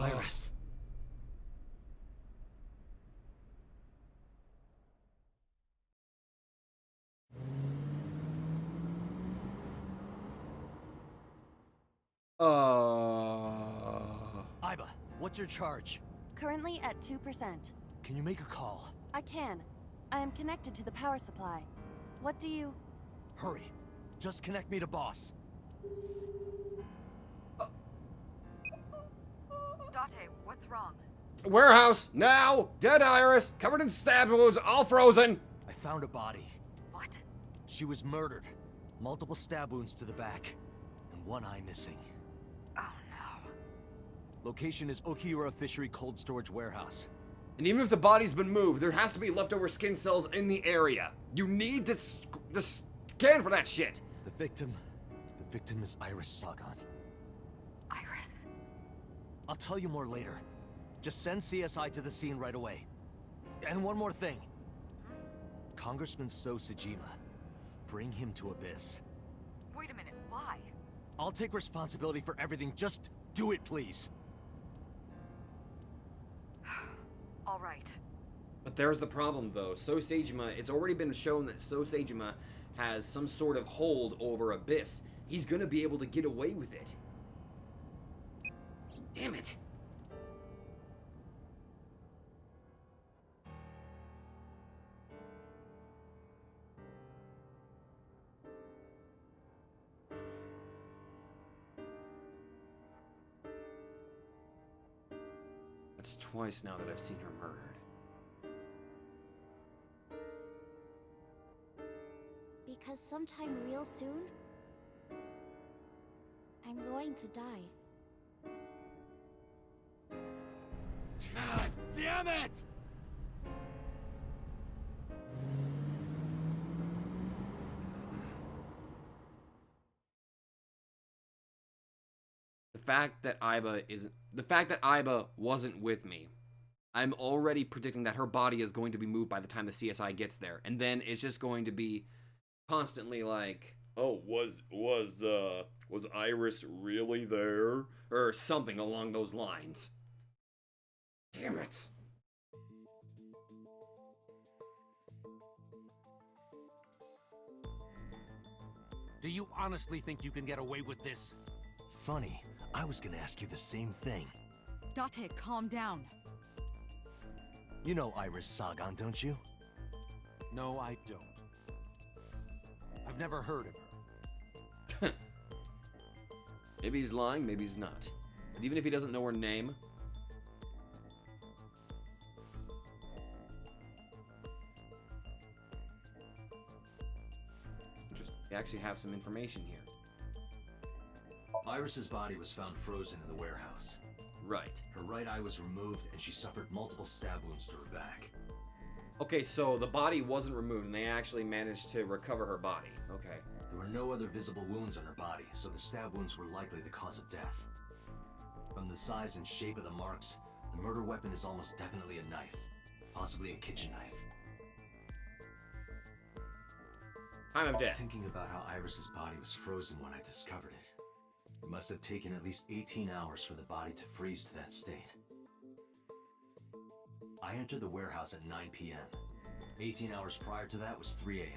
Speaker 3: Iris. Iba, what's your charge?
Speaker 2: Currently at 2%.
Speaker 3: Can you make a call?
Speaker 2: I can. I am connected to the power supply. What do you...
Speaker 3: Hurry. Just connect me to boss.
Speaker 4: Date, what's wrong?
Speaker 1: Warehouse, now! Dead Iris, covered in stab wounds, all frozen!
Speaker 3: I found a body.
Speaker 4: What?
Speaker 3: She was murdered. Multiple stab wounds to the back. And one eye missing.
Speaker 4: Oh no.
Speaker 3: Location is Okiura Fishery Cold Storage Warehouse.
Speaker 1: And even if the body's been moved, there has to be leftover skin cells in the area. You need to scan for that shit!
Speaker 3: The victim is Iris Sagan.
Speaker 4: Iris?
Speaker 3: I'll tell you more later. Just send CSI to the scene right away. And one more thing. Congressman So Sejima. Bring him to Abyss.
Speaker 4: Wait a minute, why?
Speaker 3: I'll take responsibility for everything. Just do it, please.
Speaker 4: All right.
Speaker 1: But there's the problem, though. So Sejima, it's already been shown that So Sejima has some sort of hold over Abyss. He's gonna be able to get away with it. Damn it. That's twice now that I've seen her murdered.
Speaker 13: Because sometime real soon, I'm going to die.
Speaker 3: God damn it!
Speaker 1: The fact that Iba wasn't with me, I'm already predicting that her body is going to be moved by the time the CSI gets there, and then it's just going to be constantly like,
Speaker 10: oh, was Iris really there?
Speaker 1: Or something along those lines. Damn it.
Speaker 11: Do you honestly think you can get away with this?
Speaker 3: Funny, I was gonna ask you the same thing.
Speaker 4: Date, calm down.
Speaker 3: You know Iris Sagan, don't you?
Speaker 11: No, I don't. I've never heard of her.
Speaker 1: Maybe he's lying, maybe he's not. But even if he doesn't know her name, we actually have some information here.
Speaker 3: Iris's body was found frozen in the warehouse.
Speaker 1: Right.
Speaker 3: Her right eye was removed and she suffered multiple stab wounds to her back.
Speaker 1: Okay, so the body wasn't removed and they actually managed to recover her body. Okay.
Speaker 3: There were no other visible wounds on her body, so the stab wounds were likely the cause of death. From the size and shape of the marks, the murder weapon is almost definitely a knife. Possibly a kitchen knife.
Speaker 1: Time of death.
Speaker 3: Thinking about how Iris's body was frozen when I discovered it. It must have taken at least 18 hours for the body to freeze to that state. I entered the warehouse at 9 p.m. 18 hours prior to that was 3 a.m.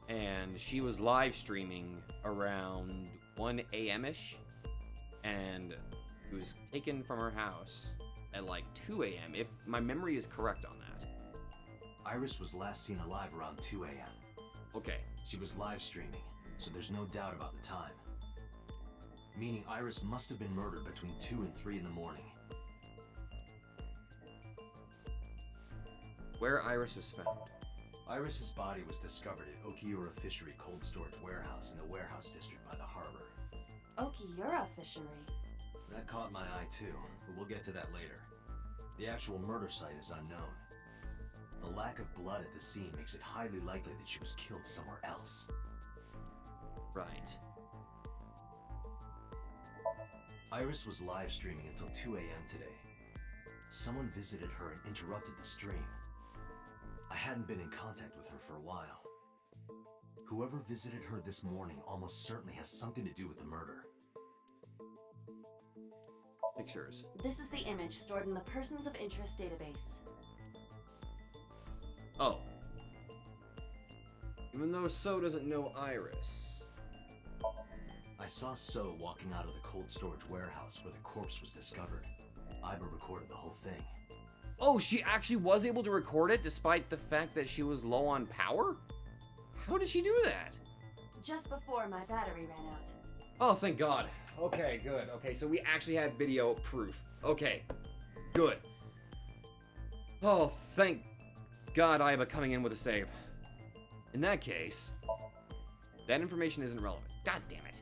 Speaker 1: And she was live streaming around 1 a.m.-ish. And it was taken from her house at like 2 a.m., if my memory is correct on that.
Speaker 3: Iris was last seen alive around 2 a.m.
Speaker 1: Okay.
Speaker 3: She was live streaming, so there's no doubt about the time. Meaning Iris must have been murdered between 2 and 3 in the morning.
Speaker 1: Where Iris was found.
Speaker 3: Iris's body was discovered at Okiura Fishery Cold Storage Warehouse in the warehouse district by the harbor.
Speaker 2: Okiura Fishery?
Speaker 3: That caught my eye too, but we'll get to that later. The actual murder site is unknown. The lack of blood at the scene makes it highly likely that she was killed somewhere else.
Speaker 1: Right.
Speaker 3: Iris was live streaming until 2 a.m. today. Someone visited her and interrupted the stream. I hadn't been in contact with her for a while. Whoever visited her this morning almost certainly has something to do with the murder.
Speaker 1: Pictures.
Speaker 2: This is the image stored in the Persons of Interest database.
Speaker 1: Oh. Even though So doesn't know Iris.
Speaker 3: I saw So walking out of the cold storage warehouse where the corpse was discovered. Iba recorded the whole thing.
Speaker 1: Oh, she actually was able to record it despite the fact that she was low on power? How did she do that?
Speaker 2: Just before my battery ran out.
Speaker 1: Oh, thank God. Okay, good. Okay, so we actually had video proof. Okay, good. Oh, thank God Iba coming in with a save. In that case, that information isn't relevant. God damn it.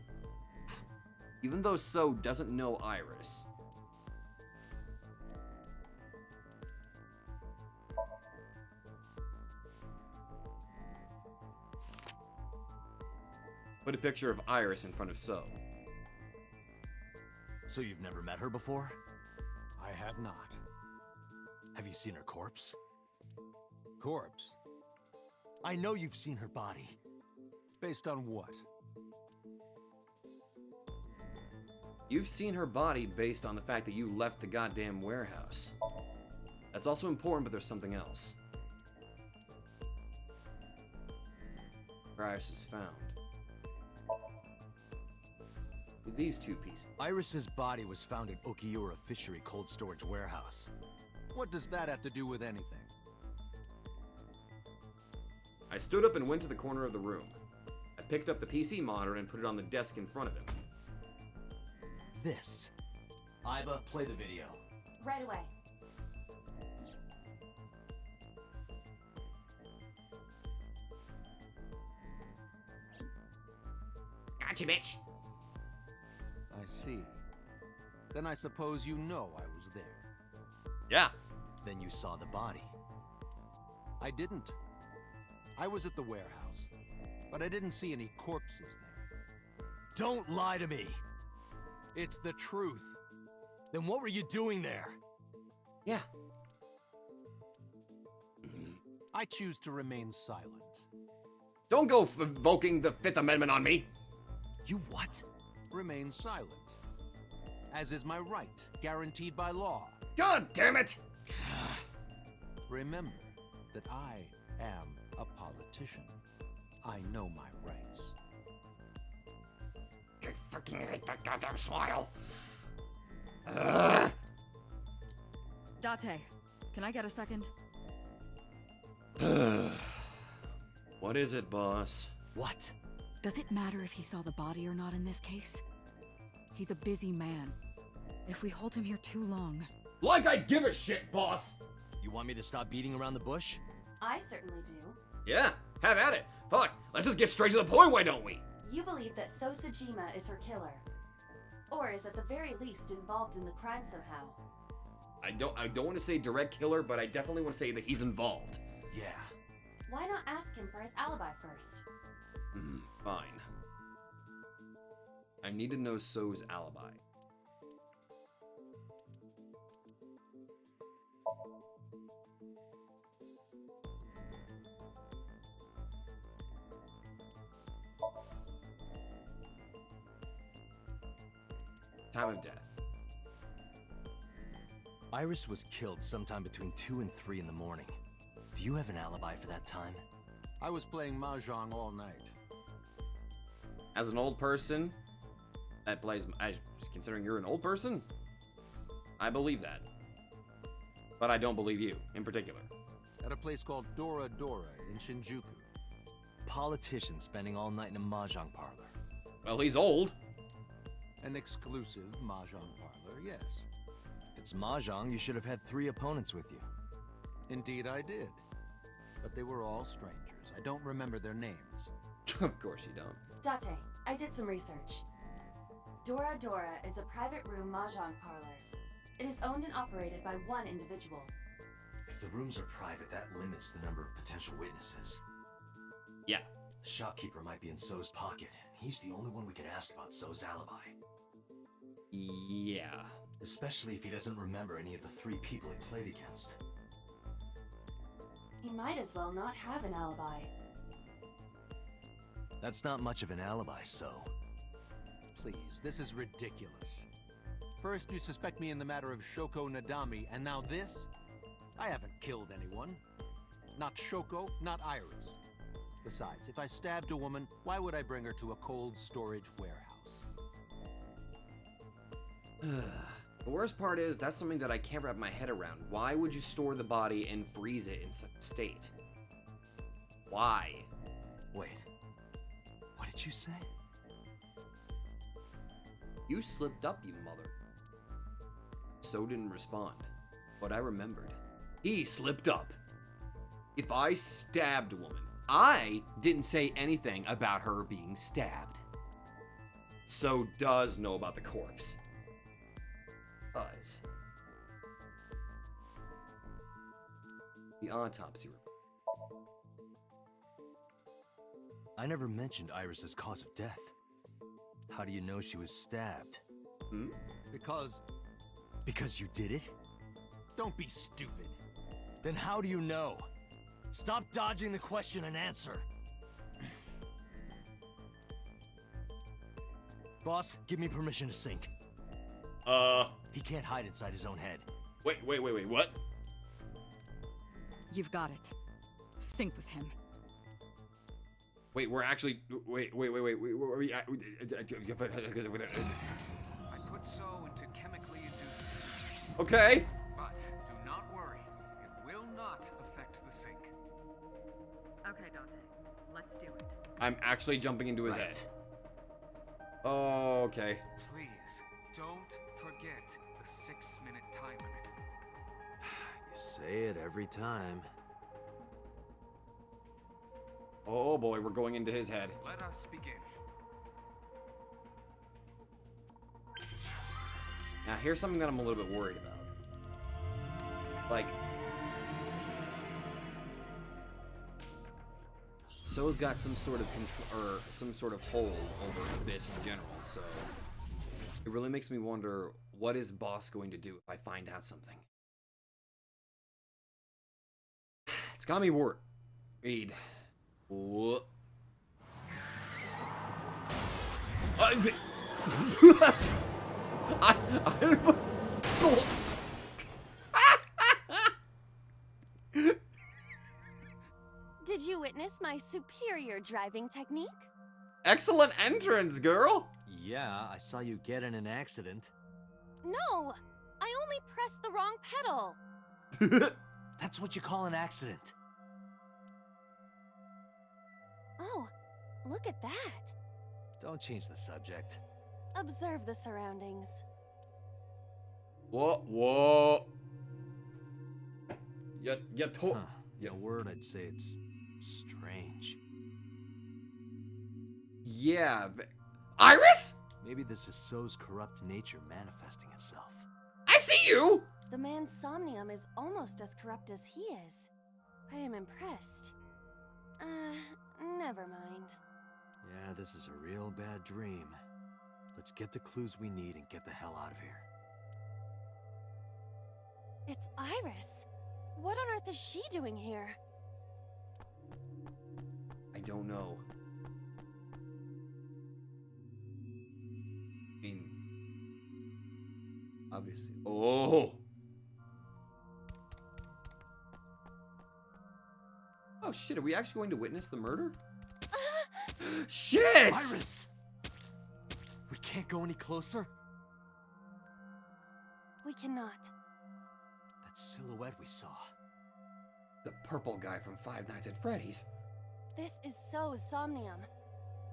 Speaker 1: Even though So doesn't know Iris. Put a picture of Iris in front of So.
Speaker 3: So you've never met her before?
Speaker 11: I have not.
Speaker 3: Have you seen her corpse?
Speaker 11: Corpse?
Speaker 3: I know you've seen her body.
Speaker 11: Based on what?
Speaker 1: You've seen her body based on the fact that you left the goddamn warehouse. That's also important, but there's something else. Where Iris is found. These two pieces.
Speaker 3: Iris's body was found at Okiura Fishery Cold Storage Warehouse.
Speaker 11: What does that have to do with anything?
Speaker 1: I stood up and went to the corner of the room. I picked up the PC monitor and put it on the desk in front of him.
Speaker 3: This. Iba, play the video.
Speaker 2: Right away.
Speaker 1: Gotcha, bitch!
Speaker 11: I see. Then I suppose you know I was there.
Speaker 1: Yeah.
Speaker 3: Then you saw the body.
Speaker 11: I didn't. I was at the warehouse, but I didn't see any corpses there.
Speaker 3: Don't lie to me!
Speaker 11: It's the truth.
Speaker 3: Then what were you doing there?
Speaker 1: Yeah.
Speaker 11: I choose to remain silent.
Speaker 1: Don't go invoking the Fifth Amendment on me!
Speaker 3: You what?
Speaker 11: Remain silent. As is my right, guaranteed by law.
Speaker 1: God damn it!
Speaker 11: Remember that I am a politician. I know my rights.
Speaker 1: I fucking hate that goddamn smile!
Speaker 4: Date, can I get a second?
Speaker 1: What is it, boss?
Speaker 3: What?
Speaker 4: Does it matter if he saw the body or not in this case? He's a busy man. If we hold him here too long...
Speaker 1: Like I give a shit, boss!
Speaker 3: You want me to stop beating around the bush?
Speaker 2: I certainly do.
Speaker 1: Yeah, have at it. Fuck, let's just get straight to the point, why don't we?
Speaker 2: You believe that So Sajima is her killer. Or is at the very least involved in the crime somehow.
Speaker 1: I don't want to say direct killer, but I definitely want to say that he's involved.
Speaker 3: Yeah.
Speaker 2: Why not ask him for his alibi first?
Speaker 1: Fine. I need to know So's alibi. Time of death.
Speaker 3: Iris was killed sometime between 2 and 3 in the morning. Do you have an alibi for that time?
Speaker 11: I was playing Mahjong all night.
Speaker 1: As an old person that plays, considering you're an old person, I believe that. But I don't believe you, in particular.
Speaker 11: At a place called Dora Dora in Shinjuku.
Speaker 3: Politician spending all night in a mahjong parlor.
Speaker 1: Well, he's old.
Speaker 11: An exclusive Mahjong parlor, yes.
Speaker 3: If it's mahjong, you should have had 3 opponents with you.
Speaker 11: Indeed I did. But they were all strangers. I don't remember their names.
Speaker 1: Of course you don't.
Speaker 2: Date, I did some research. Dora Dora is a private room mahjong parlor. It is owned and operated by one individual.
Speaker 3: If the rooms are private, that limits the number of potential witnesses.
Speaker 1: Yeah.
Speaker 3: The shopkeeper might be in So's pocket. He's the only one we can ask about So's alibi.
Speaker 1: Yeah.
Speaker 3: Especially if he doesn't remember any of the 3 people he played against.
Speaker 2: He might as well not have an alibi.
Speaker 3: That's not much of an alibi, So.
Speaker 11: Please, this is ridiculous. First you suspect me in the matter of Shoko Nadami, and now this? I haven't killed anyone. Not Shoko, not Iris. Besides, if I stabbed a woman, why would I bring her to a cold storage warehouse?
Speaker 1: The worst part is, that's something that I can't wrap my head around. Why would you store the body and freeze it in such a state? Why?
Speaker 3: Wait. What did you say?
Speaker 1: You slipped up, you mother. So didn't respond. But I remembered. He slipped up. If I stabbed a woman, I didn't say anything about her being stabbed. So does know about the corpse. Does. The autopsy report.
Speaker 3: I never mentioned Iris's cause of death. How do you know she was stabbed?
Speaker 11: Because
Speaker 3: you did it?
Speaker 11: don't be stupid.
Speaker 3: Then how do you know? Stop dodging the question and answer. Boss, give me permission to sync. He can't hide inside his own head.
Speaker 10: Wait, what?
Speaker 4: You've got it. Sync with him.
Speaker 1: Wait, we're actually. Wait.
Speaker 8: I put So into chemically induced sleep.
Speaker 1: Okay.
Speaker 8: But do not worry, it will not affect the sync.
Speaker 4: Okay, Dante. Let's do it.
Speaker 1: I'm actually jumping into his head. Oh, okay.
Speaker 8: Please, don't forget the 6-minute time limit.
Speaker 3: You say it every time.
Speaker 1: Oh boy, we're going into his head.
Speaker 8: Let us begin.
Speaker 1: Now, here's something that I'm a little bit worried about. Like, So's got some sort of control, or some sort of hold over Abyss in general, so it really makes me wonder, what is Boss going to do if I find out something? It's got me worried. What?
Speaker 2: Did you witness my superior driving technique?
Speaker 1: Excellent entrance, girl!
Speaker 3: Yeah, I saw you get in an accident.
Speaker 2: No! I only pressed the wrong pedal!
Speaker 3: That's what you call an accident.
Speaker 2: Oh, look at that!
Speaker 3: Don't change the subject.
Speaker 2: Observe the surroundings.
Speaker 1: Whoa.
Speaker 3: A word, I'd say it's strange.
Speaker 1: Yeah. Iris?
Speaker 3: Maybe this is So's corrupt nature manifesting itself.
Speaker 1: I see you!
Speaker 2: The man Somnium is almost as corrupt as he is. I am impressed. Never mind.
Speaker 3: Yeah, this is a real bad dream. Let's get the clues we need and get the hell out of here.
Speaker 2: It's Iris. What on earth is she doing here?
Speaker 1: I don't know. I mean, obviously. Oh! Oh shit, are we actually going to witness the murder? Shit!
Speaker 3: Iris! We can't go any closer?
Speaker 7: We cannot.
Speaker 3: That silhouette we saw.
Speaker 1: The purple guy from Five Nights at Freddy's.
Speaker 7: This is so Somnium.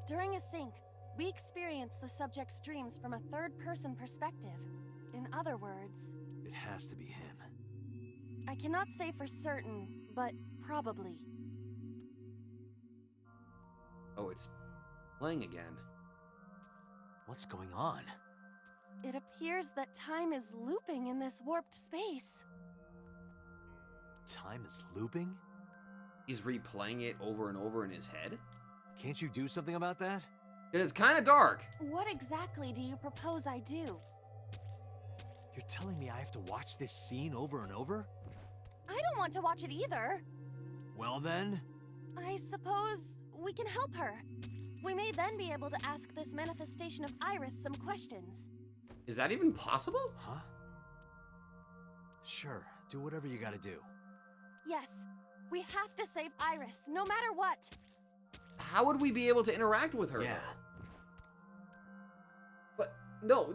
Speaker 7: During a sync, we experience the subject's dreams from a third-person perspective. In other words...
Speaker 3: It has to be him.
Speaker 7: I cannot say for certain, but probably.
Speaker 1: Oh, it's playing again.
Speaker 3: What's going on?
Speaker 7: It appears that time is looping in this warped space.
Speaker 3: Time is looping?
Speaker 1: He's replaying it over and over in his head?
Speaker 3: Can't you do something about that?
Speaker 1: It's kind of dark.
Speaker 7: What exactly do you propose I do?
Speaker 3: You're telling me I have to watch this scene over and over?
Speaker 7: I don't want to watch it either.
Speaker 3: Well then...
Speaker 7: I suppose we can help her. We may then be able to ask this manifestation of Iris some questions.
Speaker 1: Is that even possible?
Speaker 3: Huh? Sure, do whatever you gotta do.
Speaker 7: Yes, we have to save Iris, no matter what.
Speaker 1: How would we be able to interact with her?
Speaker 3: Yeah.
Speaker 1: But, no,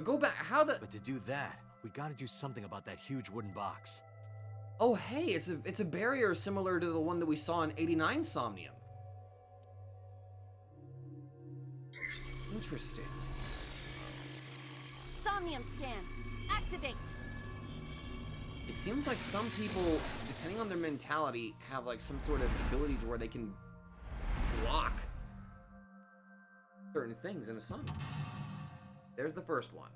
Speaker 1: go back. How the...
Speaker 3: But to do that, we gotta do something about that huge wooden box.
Speaker 1: Oh, hey, it's a barrier similar to the one that we saw in 89 Somnium. Interesting.
Speaker 7: Somnium scan. Activate.
Speaker 1: It seems like some people, depending on their mentality, have like some sort of ability to where they can block certain things in a sun. There's the first one.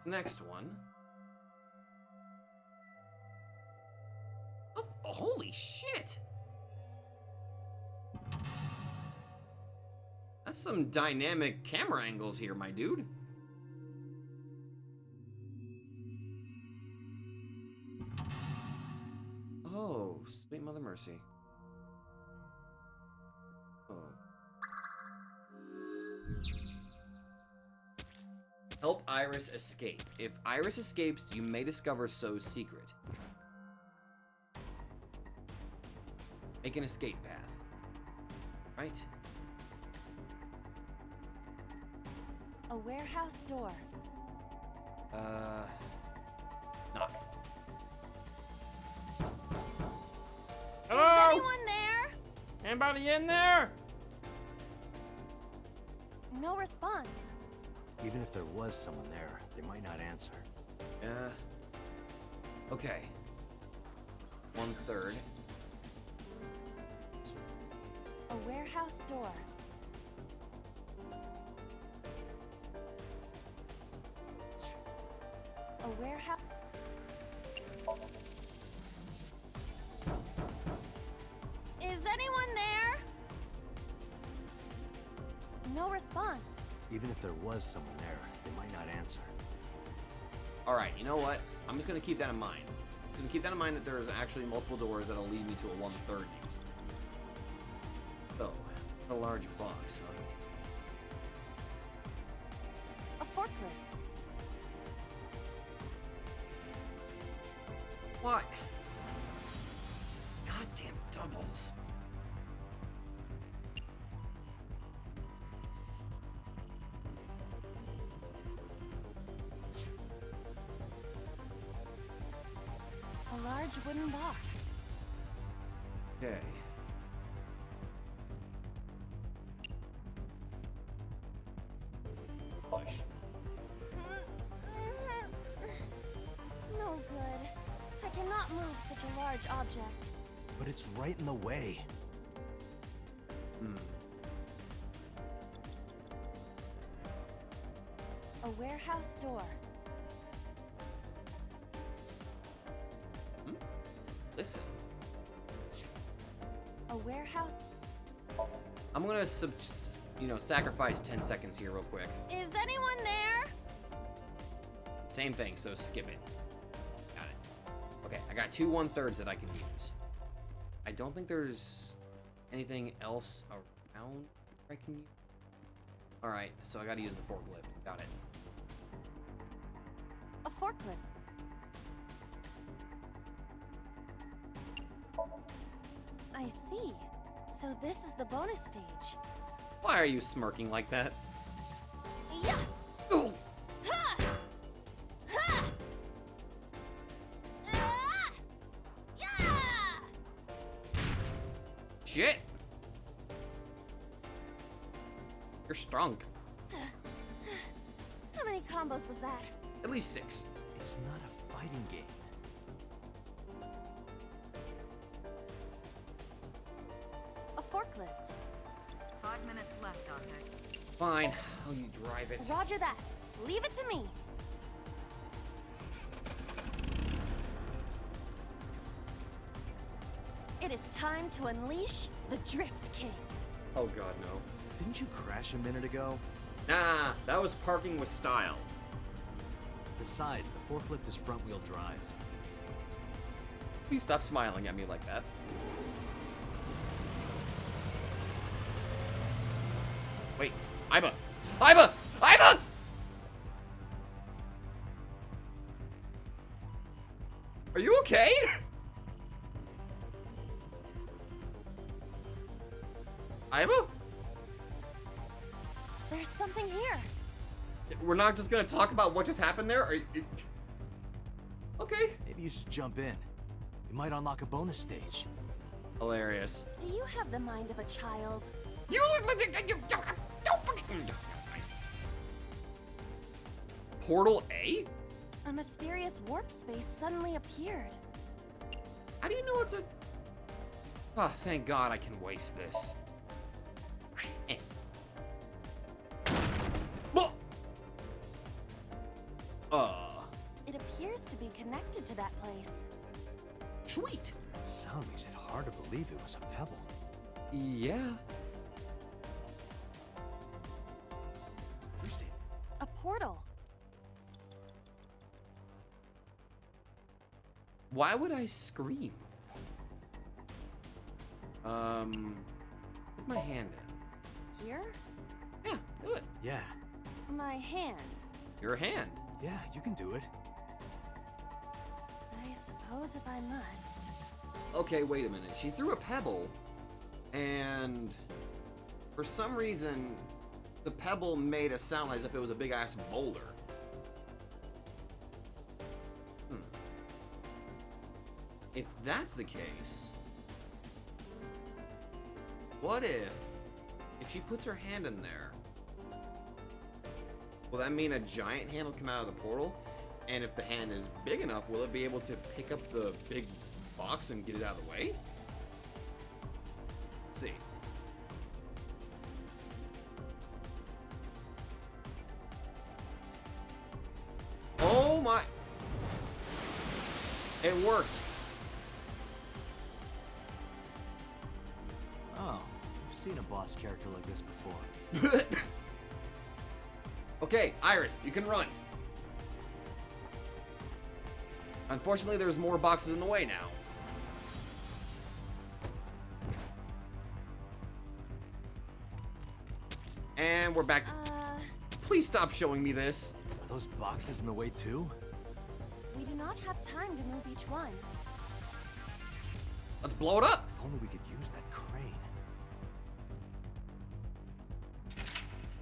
Speaker 1: Next one. Oh, holy shit! That's some dynamic camera angles here, my dude. Oh, sweet Mother Mercy. Oh. Help Iris escape. If Iris escapes, you may discover So's secret. Make an escape path. Right?
Speaker 7: A warehouse door.
Speaker 1: Knock.
Speaker 14: Hello?
Speaker 7: Is anyone there?
Speaker 14: Anybody in there?
Speaker 7: No response.
Speaker 3: Even if there was someone there, they might not answer.
Speaker 1: Okay. 1/3.
Speaker 7: A warehouse door. A warehouse. Is anyone there? No response.
Speaker 3: Even if there was someone there, they might not answer.
Speaker 1: Alright, you know what? I'm just gonna keep that in mind. I'm gonna keep that in mind that there's actually multiple doors that'll lead me to a 1/3 use. So, a large box, huh?
Speaker 7: A forklift.
Speaker 1: What? Goddamn doubles.
Speaker 7: A large wooden box.
Speaker 1: Okay. Push.
Speaker 7: No good. I cannot move such a large object.
Speaker 3: But it's right in the way.
Speaker 7: A warehouse door.
Speaker 1: Listen.
Speaker 7: A warehouse.
Speaker 1: I'm gonna sacrifice 10 seconds here real quick.
Speaker 7: Is anyone there?
Speaker 1: Same thing, so skip it. Got it. Okay, I got two 1/3 that I can use. I don't think there's anything else around I can use. Alright, so I gotta use the forklift. Got it.
Speaker 7: A forklift. I see. So this is the bonus stage.
Speaker 1: Why are you smirking like that?
Speaker 7: Yeah.
Speaker 1: Oh.
Speaker 7: Ha! Ha! Ah! Yeah!
Speaker 1: Shit! You're strong.
Speaker 7: How many combos was that?
Speaker 1: At least 6.
Speaker 3: It's not a fighting game.
Speaker 7: A forklift.
Speaker 6: 5 minutes left, Dante.
Speaker 1: Fine. Oh, you drive it.
Speaker 7: Roger that. Leave it to me. It is time to unleash the Drift King.
Speaker 1: Oh god, no.
Speaker 3: Didn't you crash a minute ago?
Speaker 1: Nah, that was parking with style.
Speaker 3: Besides, the forklift is front-wheel drive.
Speaker 1: Please stop smiling at me like that. Wait, Iba! Iba! Iba! Are you okay? Iba?
Speaker 7: There's something here.
Speaker 1: We're not just gonna talk about what just happened there? Okay.
Speaker 3: Maybe you should jump in. You might unlock a bonus stage.
Speaker 1: Hilarious.
Speaker 7: Do you have the mind of a child?
Speaker 1: Portal A?
Speaker 7: A mysterious warp space suddenly appeared.
Speaker 1: How do you know it's a... Oh, thank God I can waste this.
Speaker 7: It appears to be connected to that place.
Speaker 1: Sweet.
Speaker 3: That sound makes it hard to believe it was a pebble.
Speaker 1: Yeah.
Speaker 7: A portal.
Speaker 1: Why would I scream? Put my hand in.
Speaker 7: Here?
Speaker 1: Yeah, do it.
Speaker 3: Yeah.
Speaker 7: My hand.
Speaker 1: Your hand.
Speaker 3: Yeah, you can do it.
Speaker 7: I suppose if I must.
Speaker 1: Okay, wait a minute. She threw a pebble, and for some reason, the pebble made a sound as if it was a big-ass boulder. If that's the case, what if she puts her hand in there? Will that mean a giant hand will come out of the portal? And if the hand is big enough, will it be able to pick up the big box and get it out of the way? Let's see. Oh my... It worked.
Speaker 3: Oh, I've seen a boss character like this before.
Speaker 1: Okay, Iris, you can run. Unfortunately, there's more boxes in the way now. And we're back to... Please stop showing me this.
Speaker 3: Are those boxes in the way too?
Speaker 7: We do not have time to move each one.
Speaker 1: Let's blow it up.
Speaker 3: If only we could use that crane.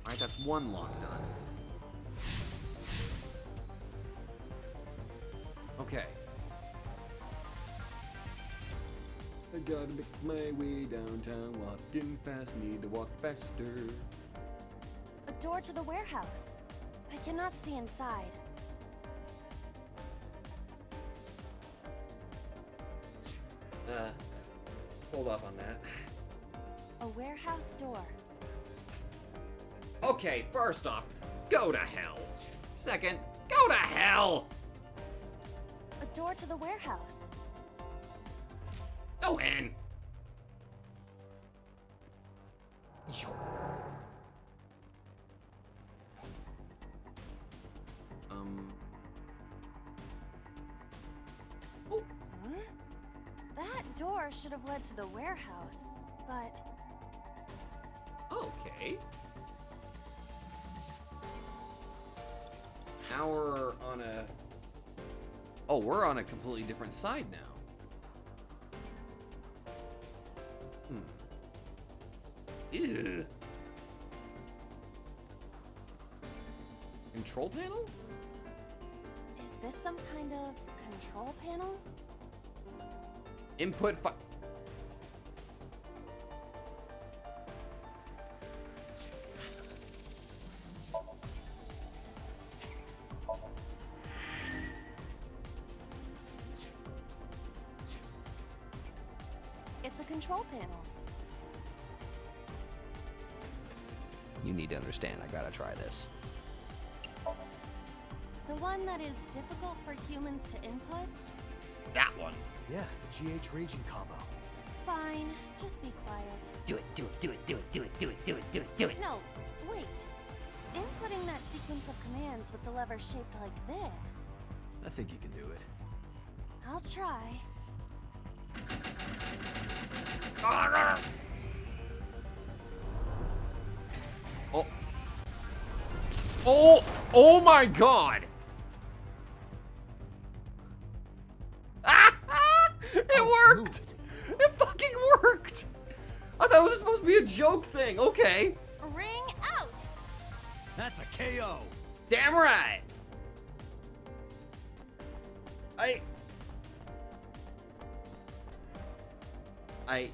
Speaker 1: Alright, that's one lock done. Okay. I gotta make my way downtown, walking fast, need to walk faster.
Speaker 7: A door to the warehouse. I cannot see inside.
Speaker 1: Hold off on that.
Speaker 7: A warehouse door.
Speaker 1: Okay, first off, go to hell. Second, go to hell!
Speaker 7: A door to the warehouse.
Speaker 1: Go in!
Speaker 7: Oh. That door should have led to the warehouse, but...
Speaker 1: Oh, Okay. Now we're on a... Oh, we're on a completely different side now. Ew. Control panel?
Speaker 7: Is this some kind of control panel?
Speaker 1: Input
Speaker 7: It's a control panel.
Speaker 1: You need to understand, I gotta try this.
Speaker 7: The one that is difficult for humans to input?
Speaker 1: That one.
Speaker 3: Yeah, the GH raging combo.
Speaker 7: Fine, just be quiet.
Speaker 1: Do it, do it, do it, do it, do it, do it, do it, do it, do it.
Speaker 7: No, wait. Inputting that sequence of commands with the lever shaped like this.
Speaker 3: I think you can do it.
Speaker 7: I'll try.
Speaker 1: Oh. Oh, oh my god. It worked. It fucking worked. I thought it was supposed to be a joke thing. Okay.
Speaker 7: Ring out.
Speaker 3: That's a KO.
Speaker 1: Damn right. I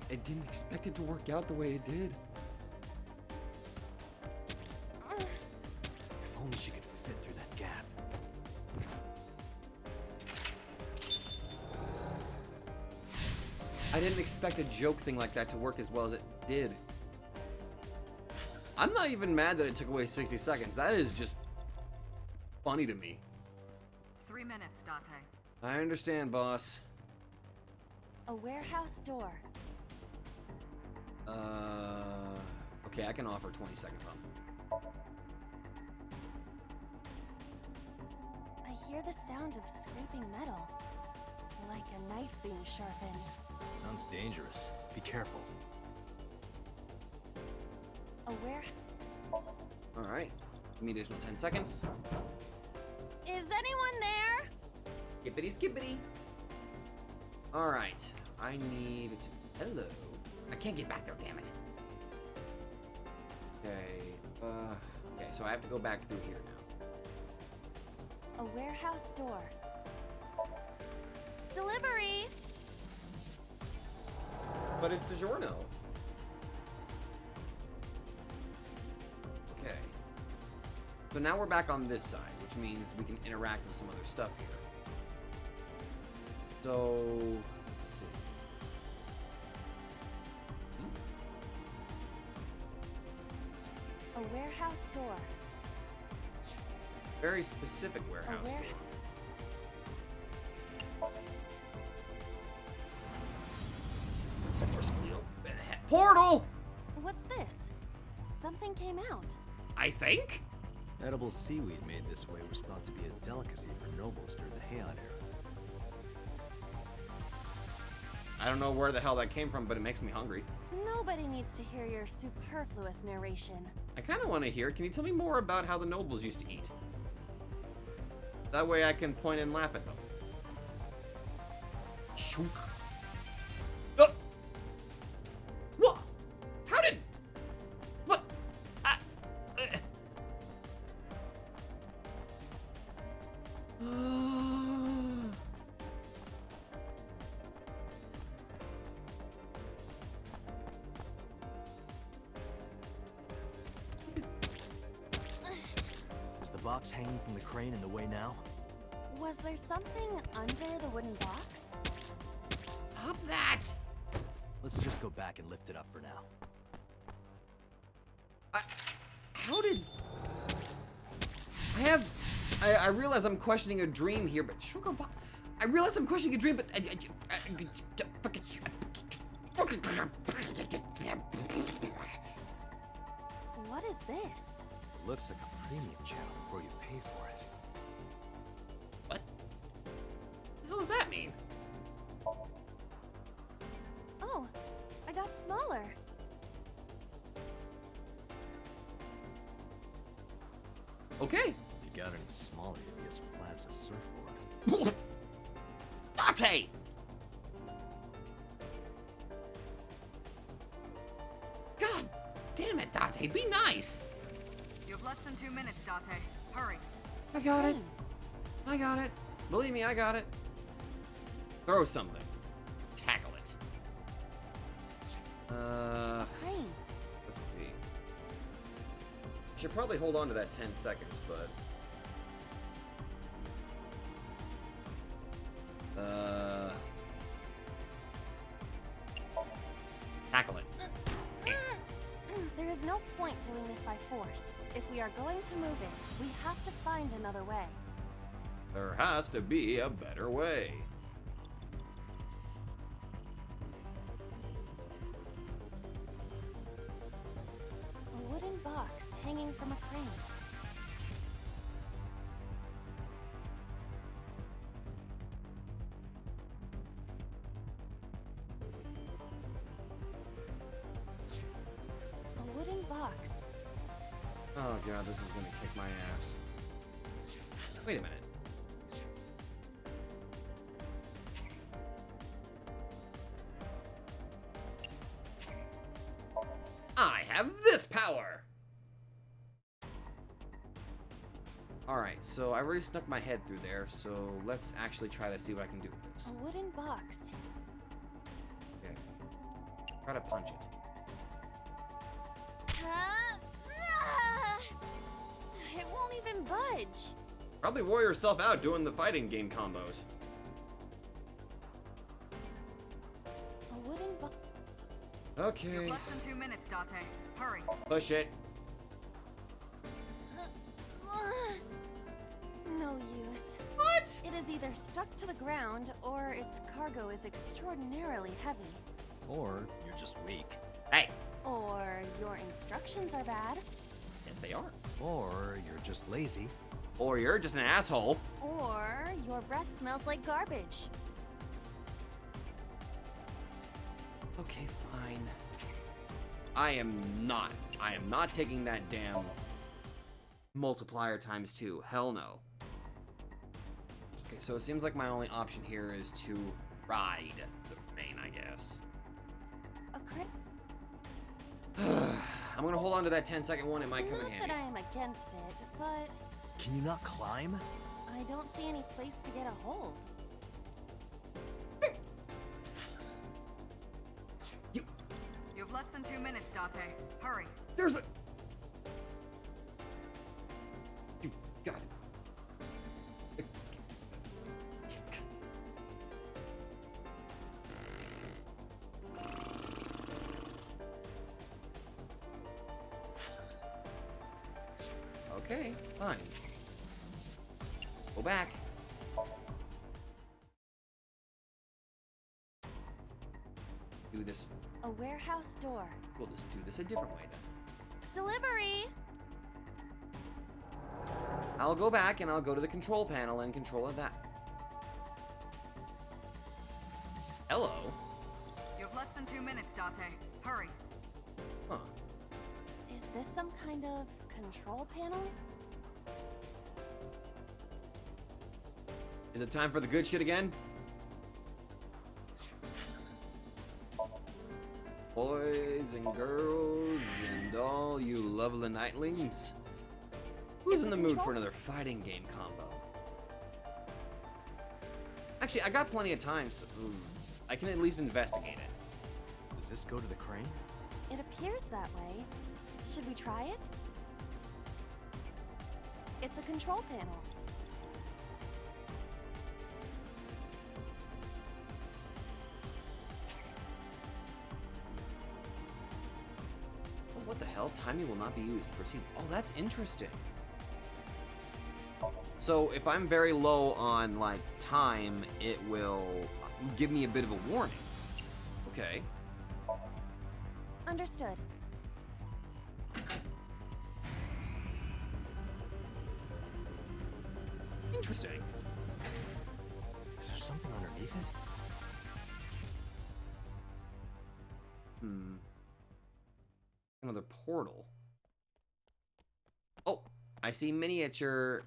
Speaker 1: didn't expect it to work out the way it did.
Speaker 3: If only she could fit through that gap.
Speaker 1: I didn't expect a joke thing like that to work as well as it did. I'm not even mad that it took away 60 seconds. That is just funny to me.
Speaker 6: 3 minutes, Date.
Speaker 1: I understand, boss.
Speaker 7: A warehouse door.
Speaker 1: Okay, I can offer 20 second bump.
Speaker 7: I hear the sound of scraping metal. Like a knife being sharpened.
Speaker 3: Sounds dangerous. Be careful.
Speaker 7: A where?
Speaker 1: Alright. Give me additional 10 seconds.
Speaker 7: Is anyone there?
Speaker 1: Skippity skippity. Alright. I need to... Hello. I can't get back there, damn it. Okay. Okay, so I have to go back through here now.
Speaker 7: A warehouse door. Delivery!
Speaker 1: But it's DiGiorno. Okay. So now we're back on this side, which means we can interact with some other stuff here. So, let's see.
Speaker 7: A warehouse door.
Speaker 1: Very specific warehouse door. Portal!
Speaker 7: What's this? Something came out.
Speaker 1: I think?
Speaker 3: Edible seaweed made this way was thought to be a delicacy for nobles during the Heian era.
Speaker 1: I don't know where the hell that came from, but it makes me hungry.
Speaker 7: Nobody needs to hear your superfluous narration.
Speaker 1: I kind of want to hear. Can you tell me more about how the nobles used to eat? That way I can point and laugh at them. Shunk. What? How did... What?
Speaker 3: Is the box hanging from the crane in the way now?
Speaker 7: Was there something under the wooden box?
Speaker 1: Stop that!
Speaker 3: Let's just go back and lift it up for now.
Speaker 1: How did... I realize I'm questioning a dream here, but sugar bomb... I realize I'm questioning a dream, but...
Speaker 7: What is this?
Speaker 3: It looks like a premium channel before you pay for it.
Speaker 1: What the hell does that mean?
Speaker 7: Oh, I got smaller.
Speaker 1: Okay.
Speaker 3: If you got any small, it'd be as flat as a surfboard.
Speaker 1: Date! God damn it, Date, be nice!
Speaker 6: You have less than 2 minutes, Date. Hurry.
Speaker 1: I got it. I got it. Believe me, I got it. Throw something. Tackle it.
Speaker 7: Crane.
Speaker 1: Let's see. Should probably hold on to that 10 seconds, but... Tackle it.
Speaker 7: There is no point doing this by force. If we are going to move it, we have to find another way.
Speaker 1: There has to be a better way.
Speaker 7: A wooden box hanging from a crane. A wooden box.
Speaker 1: Oh god, this is gonna kick my ass. Wait a minute. I have this power! Alright, so I already snuck my head through there, so let's actually try to see what I can do with this.
Speaker 7: A wooden box.
Speaker 1: Okay. Try to punch it.
Speaker 7: It won't even budge.
Speaker 1: Probably wore yourself out doing the fighting game combos.
Speaker 7: A wooden box.
Speaker 1: Okay.
Speaker 6: You have less than 2 minutes, Date. Hurry.
Speaker 1: Push it.
Speaker 7: No use.
Speaker 1: What?
Speaker 7: It is either stuck to the ground or its cargo is extraordinarily heavy.
Speaker 3: Or you're just weak.
Speaker 1: Hey.
Speaker 7: Or your instructions are bad.
Speaker 1: Yes, they are.
Speaker 3: Or you're just lazy.
Speaker 1: Or you're just an asshole.
Speaker 7: Or your breath smells like garbage.
Speaker 1: Okay, fine. I am not taking that damn multiplier times 2. Hell no. Okay, so it seems like my only option here is to ride the main, I guess.
Speaker 7: A crit.
Speaker 1: I'm gonna hold on to that 10-second one. It might come in
Speaker 7: Not
Speaker 1: handy.
Speaker 7: that I am against it, but
Speaker 3: Can you not climb?
Speaker 7: I don't see any place to get a hold.
Speaker 6: You have less than 2 minutes, Date. Hurry.
Speaker 1: There's a... You got it. Okay, fine. Go back. Do this.
Speaker 7: A warehouse door.
Speaker 1: We'll just do this a different way then.
Speaker 7: Delivery!
Speaker 1: I'll go back and I'll go to the control panel and control it that. Hello.
Speaker 6: You have less than 2 minutes, Date. Hurry.
Speaker 1: Huh.
Speaker 7: Is this some kind of control panel?
Speaker 1: Is it time for the good shit again? Boys and girls and all you lovely nightlings. Who's in the mood for another fighting game combo? Actually, I got plenty of time, so I can at least investigate it.
Speaker 3: Does this go to the crane?
Speaker 7: It appears that way. Should we try it? It's a control panel.
Speaker 1: Oh, what the hell? Timing will not be used. Proceed. Oh, that's interesting. So if I'm very low on like time, it will give me a bit of a warning. Okay.
Speaker 7: Understood.
Speaker 1: Interesting.
Speaker 3: Is there something underneath it?
Speaker 1: Another portal. Oh, I see miniature.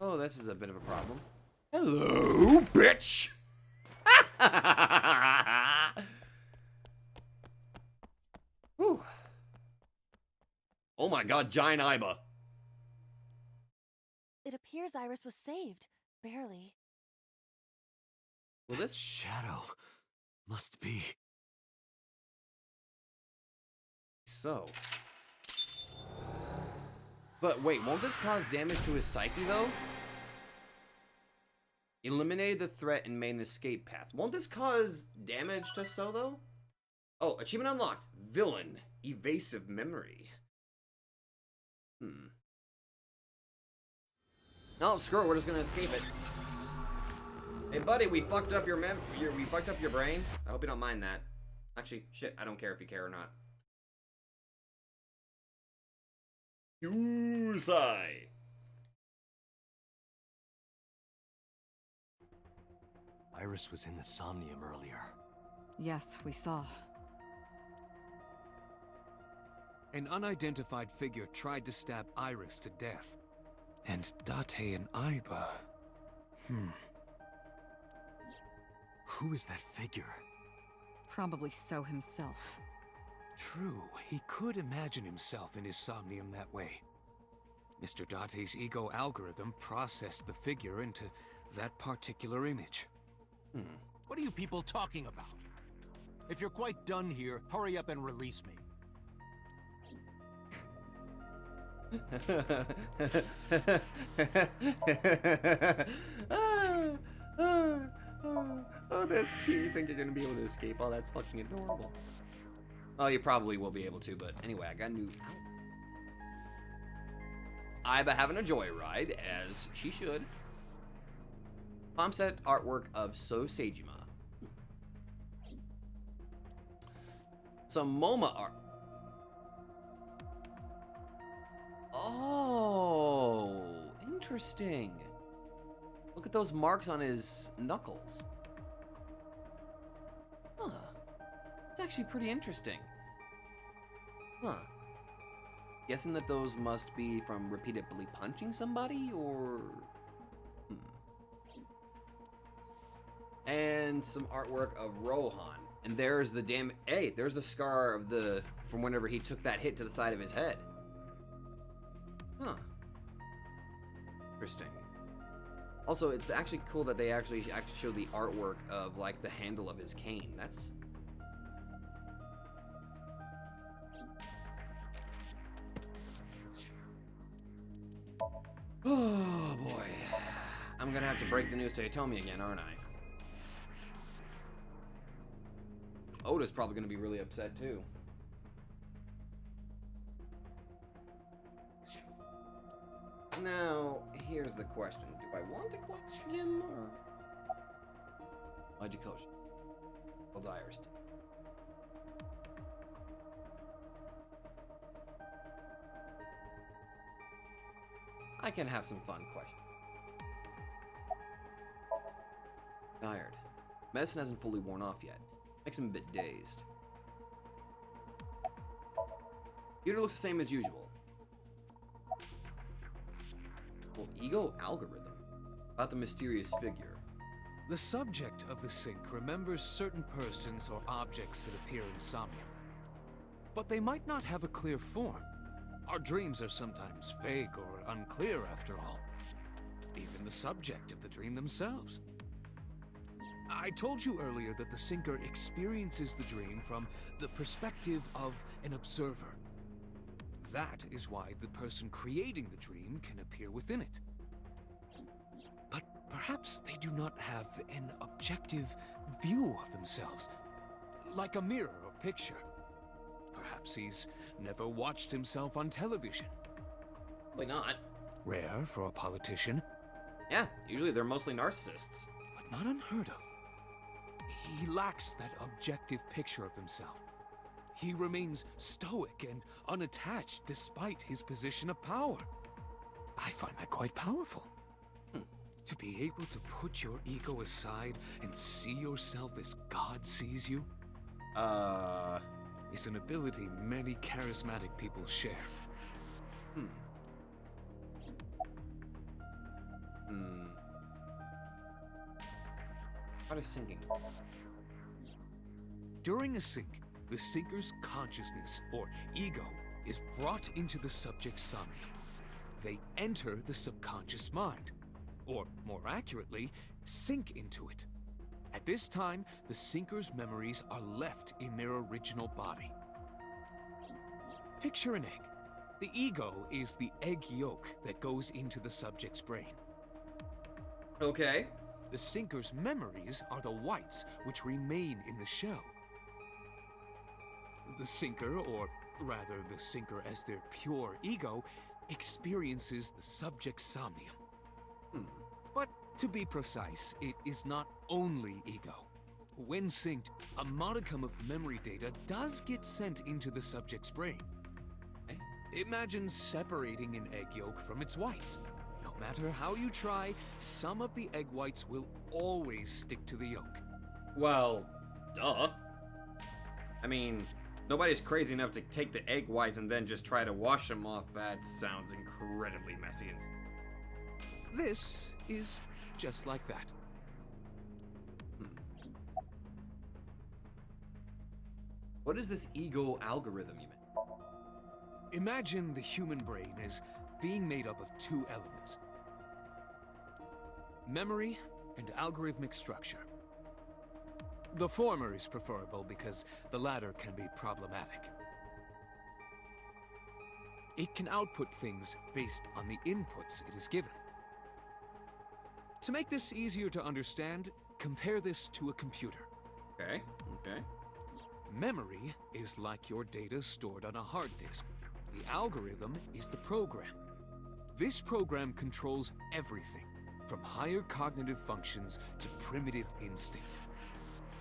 Speaker 1: Oh, this is a bit of a problem. Hello, bitch! Whew. Oh my god, giant Iba.
Speaker 7: It appears Iris was saved. Barely.
Speaker 1: Well, this
Speaker 3: shadow must be...
Speaker 1: So. But wait, won't this cause damage to his psyche, though? Eliminated the threat and made an escape path. Won't this cause damage to So, though? Oh, achievement unlocked. Villain. Evasive memory. No, screw it. We're just gonna escape it. Hey, buddy, we fucked up your we fucked up your brain. I hope you don't mind that. Actually, shit, I don't care if you care or not.
Speaker 10: Yusai.
Speaker 3: Iris was in the Somnium earlier.
Speaker 4: Yes, we saw.
Speaker 5: An unidentified figure tried to stab Iris to death. And Date and Iba...
Speaker 3: Who is that figure?
Speaker 4: Probably So himself.
Speaker 5: True, he could imagine himself in his Somnium that way. Mr. Date's ego algorithm processed the figure into that particular image.
Speaker 11: What are you people talking about? If you're quite done here, hurry up and release me.
Speaker 1: Oh, that's cute. You think you're gonna be able to escape? Oh, that's fucking adorable. Oh, you probably will be able to, but anyway, I got a new... Iba having a joyride, as she should. Palm-set artwork of So Seijima. Some MoMA art. Oh, interesting. Look at those marks on his knuckles. Huh. It's actually pretty interesting. Huh. Guessing that those must be from repeatedly punching somebody, or... And some artwork of Rohan. And there's the hey, there's the scar of from whenever he took that hit to the side of his head. Huh. Interesting. Also, it's actually cool that they actually show the artwork of, like, the handle of his cane. That's... Oh, boy. I'm gonna have to break the news to Hitomi again, aren't I? Oda's probably gonna be really upset, too. Now, here's the question. Do I want to question him, or... Majikoshi. Well, Iris. I can have some fun questions. Tired. Medicine hasn't fully worn off yet. Makes him a bit dazed. Computer looks the same as usual. Well, ego algorithm. About the mysterious figure.
Speaker 5: The subject of the sync remembers certain persons or objects that appear in Somnium. But they might not have a clear form. Our dreams are sometimes vague or unclear, after all. Even the subject of the dream themselves. I told you earlier that the syncer experiences the dream from the perspective of an observer. That is why the person creating the dream can appear within it. But perhaps they do not have an objective view of themselves, like a mirror or picture. Perhaps he's never watched himself on television.
Speaker 1: Probably not.
Speaker 5: Rare for a politician.
Speaker 1: Yeah, usually they're mostly narcissists.
Speaker 5: But not unheard of. He lacks that objective picture of himself. He remains stoic and unattached despite his position of power. I find that quite powerful. To be able to put your ego aside and see yourself as God sees you, is an ability many charismatic people share.
Speaker 1: How does sinking?
Speaker 5: During a sync, the sinker's consciousness, or ego, is brought into the subject's somnium. They enter the subconscious mind, or more accurately, sink into it. At this time, the sinker's memories are left in their original body. Picture an egg. The ego is the egg yolk that goes into the subject's brain.
Speaker 1: Okay.
Speaker 5: The sinker's memories are the whites, which remain in the shell. The sinker, or rather the sinker as their pure ego, experiences the subject's somnium. But to be precise, it is not only ego. When synced, a modicum of memory data does get sent into the subject's brain. Imagine separating an egg yolk from its whites. No matter how you try, some of the egg whites will always stick to the yolk.
Speaker 1: Well, duh. I mean, nobody's crazy enough to take the egg whites and then just try to wash them off. That sounds incredibly messy.
Speaker 5: This is just like that.
Speaker 1: What is this ego algorithm you meant?
Speaker 5: Imagine the human brain as being made up of two elements: memory and algorithmic structure. The former is preferable because the latter can be problematic. It can output things based on the inputs it is given. To make this easier to understand, compare this to a computer.
Speaker 1: Okay.
Speaker 5: Memory is like your data stored on a hard disk. The algorithm is the program. This program controls everything, from higher cognitive functions to primitive instinct.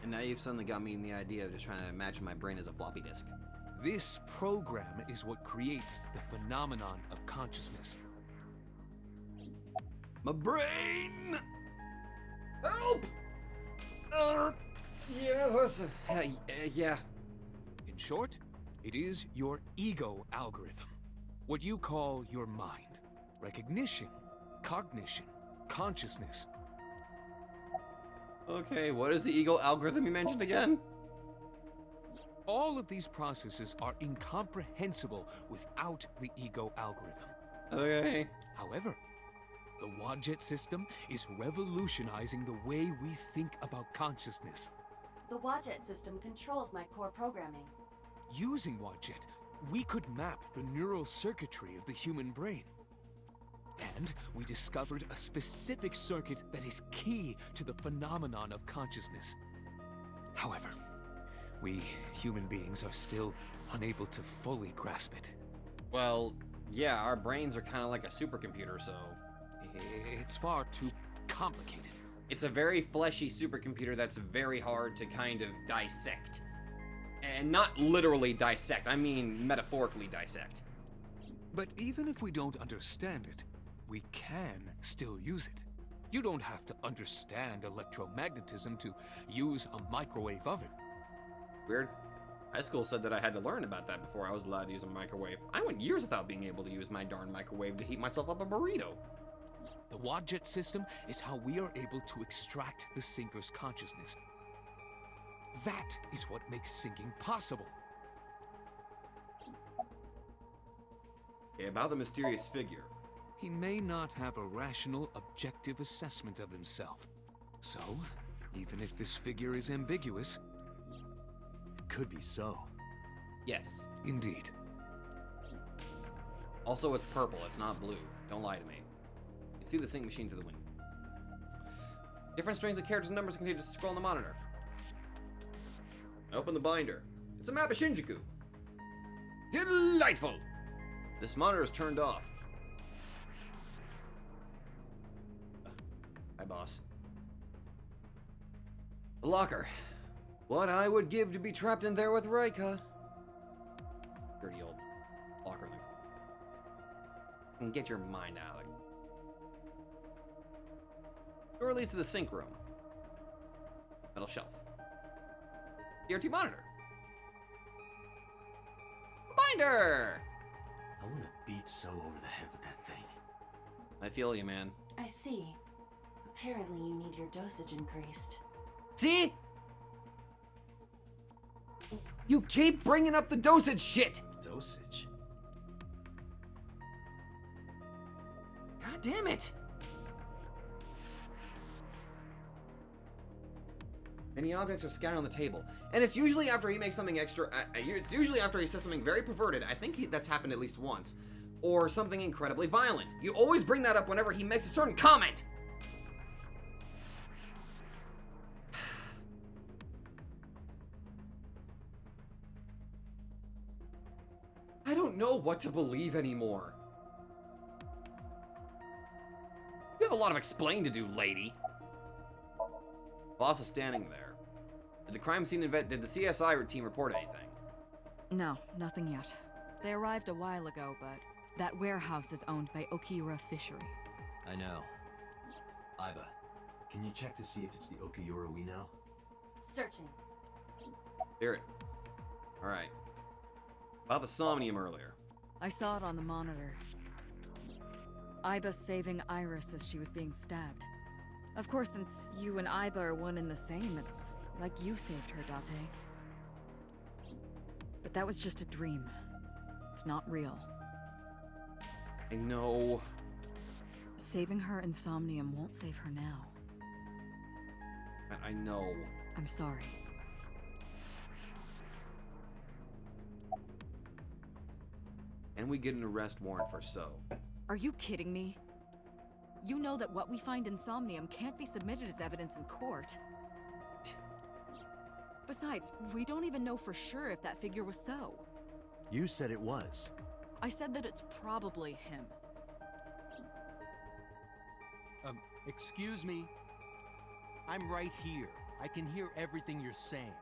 Speaker 1: And now you've suddenly got me in the idea of just trying to imagine my brain as a floppy disk.
Speaker 5: This program is what creates the phenomenon of consciousness.
Speaker 1: My brain! Help! Yeah.
Speaker 5: In short, it is your ego algorithm. What you call your mind. Recognition, cognition, consciousness.
Speaker 1: Okay, what is the ego algorithm you mentioned again?
Speaker 5: All of these processes are incomprehensible without the ego algorithm.
Speaker 1: Okay.
Speaker 5: However, the Wadjet system is revolutionizing the way we think about consciousness.
Speaker 2: The Wadjet system controls my core programming.
Speaker 5: Using Wadjet, we could map the neural circuitry of the human brain. And we discovered a specific circuit that is key to the phenomenon of consciousness. However, we human beings are still unable to fully grasp it.
Speaker 1: Well, yeah, our brains are kind of like a supercomputer, so...
Speaker 5: It's far too complicated.
Speaker 1: It's a very fleshy supercomputer that's very hard to kind of dissect. And not literally dissect, I mean metaphorically dissect.
Speaker 5: But even if we don't understand it, we can still use it. You don't have to understand electromagnetism to use a microwave oven.
Speaker 1: Weird. High school said that I had to learn about that before I was allowed to use a microwave. I went years without being able to use my darn microwave to heat myself up a burrito.
Speaker 5: The Wadjet system is how we are able to extract the sinker's consciousness. That is what makes sinking possible.
Speaker 1: Okay, about the mysterious figure.
Speaker 5: He may not have a rational, objective assessment of himself. So, even if this figure is ambiguous...
Speaker 3: It could be so.
Speaker 1: Yes.
Speaker 5: Indeed.
Speaker 1: Also, it's purple, it's not blue. Don't lie to me. You see the sync machine through the window. Different strings of characters and numbers continue to scroll on the monitor. I open the binder. It's a map of Shinjuku. Delightful! This monitor is turned off. Hi, boss. The locker. What I would give to be trapped in there with Rika. Dirty old locker room. And get your mind out of it. Door leads to the sink room. Metal shelf. DRT monitor. Binder!
Speaker 3: I want to beat So over the head with that thing.
Speaker 1: I feel you, man.
Speaker 2: I see. Apparently you need your dosage increased.
Speaker 1: See? You keep bringing up the dosage shit!
Speaker 3: Dosage?
Speaker 1: God damn it! Many objects are scattered on the table, and it's usually after he makes something extra. It's usually after he says something very perverted. I think that's happened at least once, or something incredibly violent. You always bring that up whenever he makes a certain comment. I don't know what to believe anymore. You have a lot of explaining to do, lady. Boss is standing there. Did the crime scene did the CSI team report anything?
Speaker 4: No, nothing yet. They arrived a while ago, but that warehouse is owned by Okiura Fishery.
Speaker 3: I know. Iba, can you check to see if it's the Okiura we know?
Speaker 2: Searching.
Speaker 1: Hear it. Alright. About the Somnium earlier.
Speaker 4: I saw it on the monitor. Iba saving Iris as she was being stabbed. Of course, since you and Iba are one and the same, it's like you saved her, Date. But that was just a dream. It's not real.
Speaker 1: I know.
Speaker 4: Saving her in Somnium won't save her now.
Speaker 1: I know.
Speaker 4: I'm sorry.
Speaker 1: And we get an arrest warrant for So.
Speaker 4: Are you kidding me? You know that what we find in Somnium can't be submitted as evidence in court. Besides, we don't even know for sure if that figure was So.
Speaker 3: You said it was.
Speaker 4: I said that it's probably him.
Speaker 11: Excuse me? I'm right here. I can hear everything you're saying.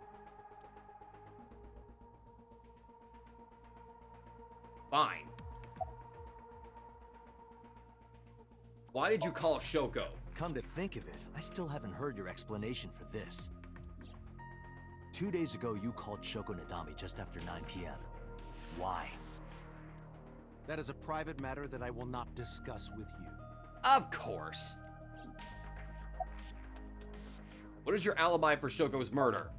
Speaker 1: Fine. Why did you call Shoko?
Speaker 3: Come to think of it, I still haven't heard your explanation for this. 2 days ago, you called Shoko Nadami just after 9 p.m. Why?
Speaker 11: That is a private matter that I will not discuss with you.
Speaker 1: Of course. What is your alibi for Shoko's murder?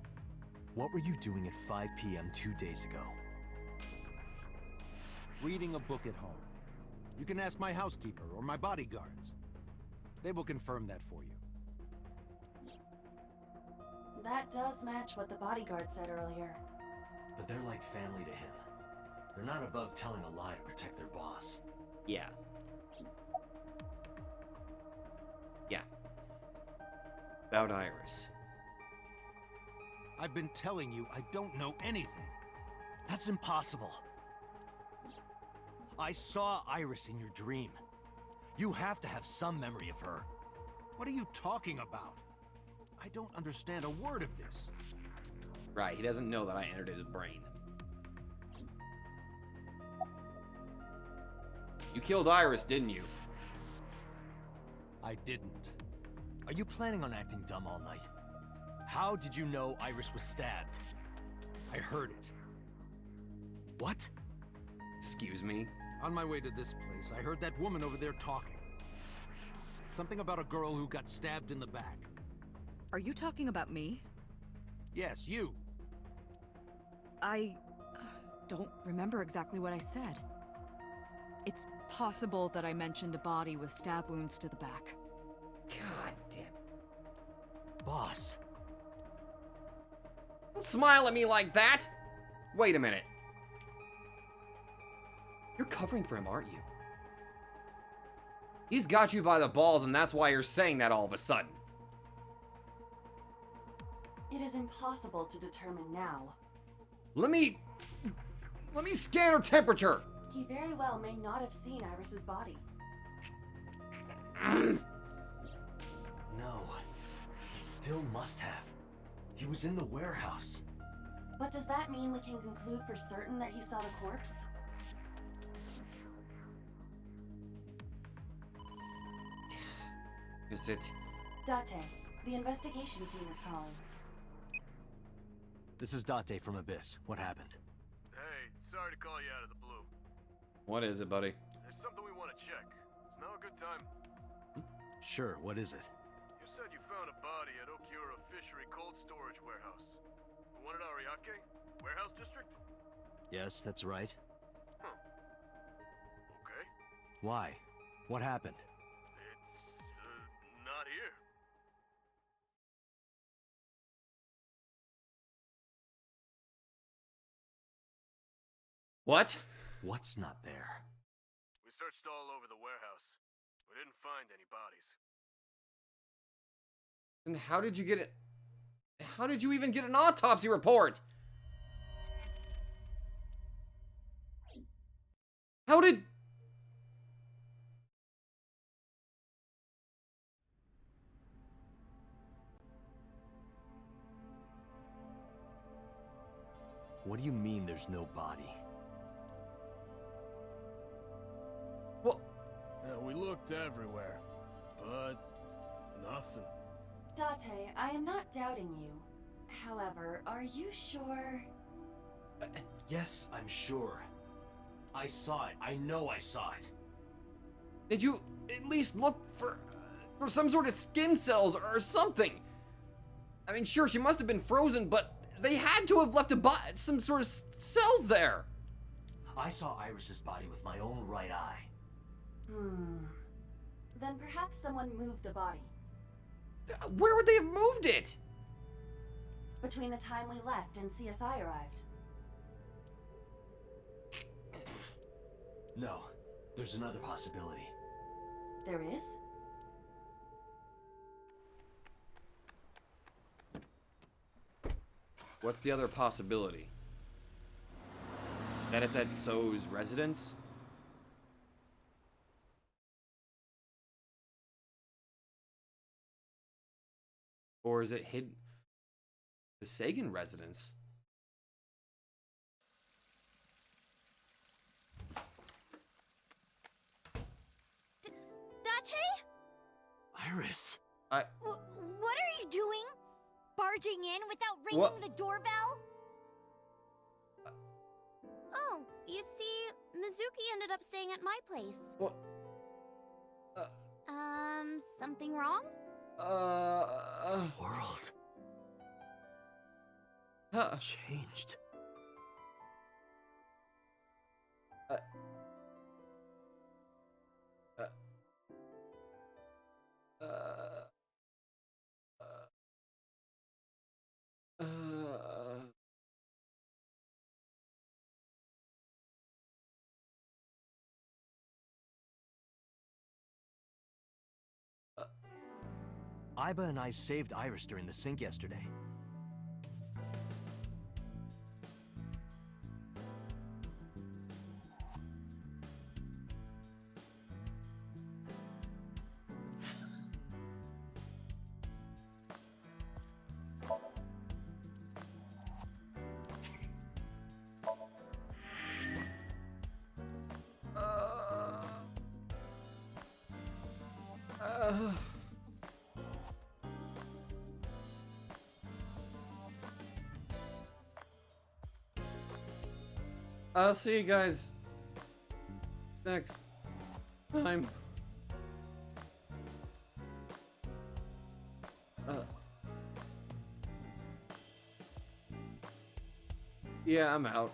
Speaker 3: What were you doing at 5 p.m. 2 days ago?
Speaker 11: Reading a book at home. You can ask my housekeeper or my bodyguards. They will confirm that for you.
Speaker 2: That does match what the bodyguard said earlier.
Speaker 3: But they're like family to him. They're not above telling a lie to protect their boss.
Speaker 1: Yeah. Yeah. About Iris.
Speaker 11: I've been telling you I don't know anything.
Speaker 3: That's impossible. I saw Iris in your dream. You have to have some memory of her.
Speaker 11: What are you talking about? I don't understand a word of this.
Speaker 1: Right, he doesn't know that I entered his brain. You killed Iris, didn't you?
Speaker 11: I didn't.
Speaker 3: Are you planning on acting dumb all night? How did you know Iris was stabbed?
Speaker 11: I heard it.
Speaker 3: What?
Speaker 1: Excuse me?
Speaker 11: On my way to this place, I heard that woman over there talking. Something about a girl who got stabbed in the back.
Speaker 4: Are you talking about me?
Speaker 11: Yes, you.
Speaker 4: I don't remember exactly what I said. It's possible that I mentioned a body with stab wounds to the back.
Speaker 1: God damn.
Speaker 3: Boss.
Speaker 1: Don't smile at me like that! Wait a minute. You're covering for him, aren't you? He's got you by the balls, and that's why you're saying that all of a sudden.
Speaker 2: It is impossible to determine now.
Speaker 1: Let me scan her temperature!
Speaker 2: He very well may not have seen Iris's body.
Speaker 3: No. He still must have. He was in the warehouse.
Speaker 2: But does that mean we can conclude for certain that he saw the corpse?
Speaker 1: Is it?
Speaker 2: Date, the investigation team is calling.
Speaker 3: This is Date from Abyss. What happened?
Speaker 12: Hey, sorry to call you out of the blue.
Speaker 1: What is it, buddy?
Speaker 12: There's something we want to check. Is now a good time?
Speaker 3: Sure, what is it?
Speaker 12: You said you found a body at Okiura Fishery Cold Storage Warehouse. The one at Ariake? Warehouse District?
Speaker 3: Yes, that's right.
Speaker 12: Huh. Okay.
Speaker 3: Why? What happened?
Speaker 12: It's, not here.
Speaker 1: What?
Speaker 3: What's not there?
Speaker 12: We searched all over the warehouse. We didn't find any bodies.
Speaker 1: And how did you get it? How did you even get an autopsy report? How did...
Speaker 3: What do you mean there's no body?
Speaker 1: Well...
Speaker 12: Yeah, we looked everywhere, but nothing.
Speaker 2: Date, I am not doubting you. However, are you sure?
Speaker 3: Yes, I'm sure. I saw it. I know I saw it.
Speaker 1: Did you at least look for some sort of skin cells or something? I mean, sure, she must have been frozen, but they had to have left some sort of cells there.
Speaker 3: I saw Iris's body with my own right eye.
Speaker 2: Then perhaps someone moved the body.
Speaker 1: Where would they have moved it?
Speaker 2: Between the time we left and CSI arrived.
Speaker 3: No, there's another possibility.
Speaker 2: There is?
Speaker 1: What's the other possibility? That it's at So's residence? Or is it hidden? The Sagan residence?
Speaker 13: Date?
Speaker 3: Iris!
Speaker 13: What are you doing? Barging in without ringing
Speaker 1: What?
Speaker 13: the doorbell? Oh, you see, Mizuki ended up staying at my place.
Speaker 1: What?
Speaker 13: Something wrong?
Speaker 3: The world changed. Iba and I saved Iris during the sink yesterday.
Speaker 1: I'll see you guys next time. Yeah, I'm out.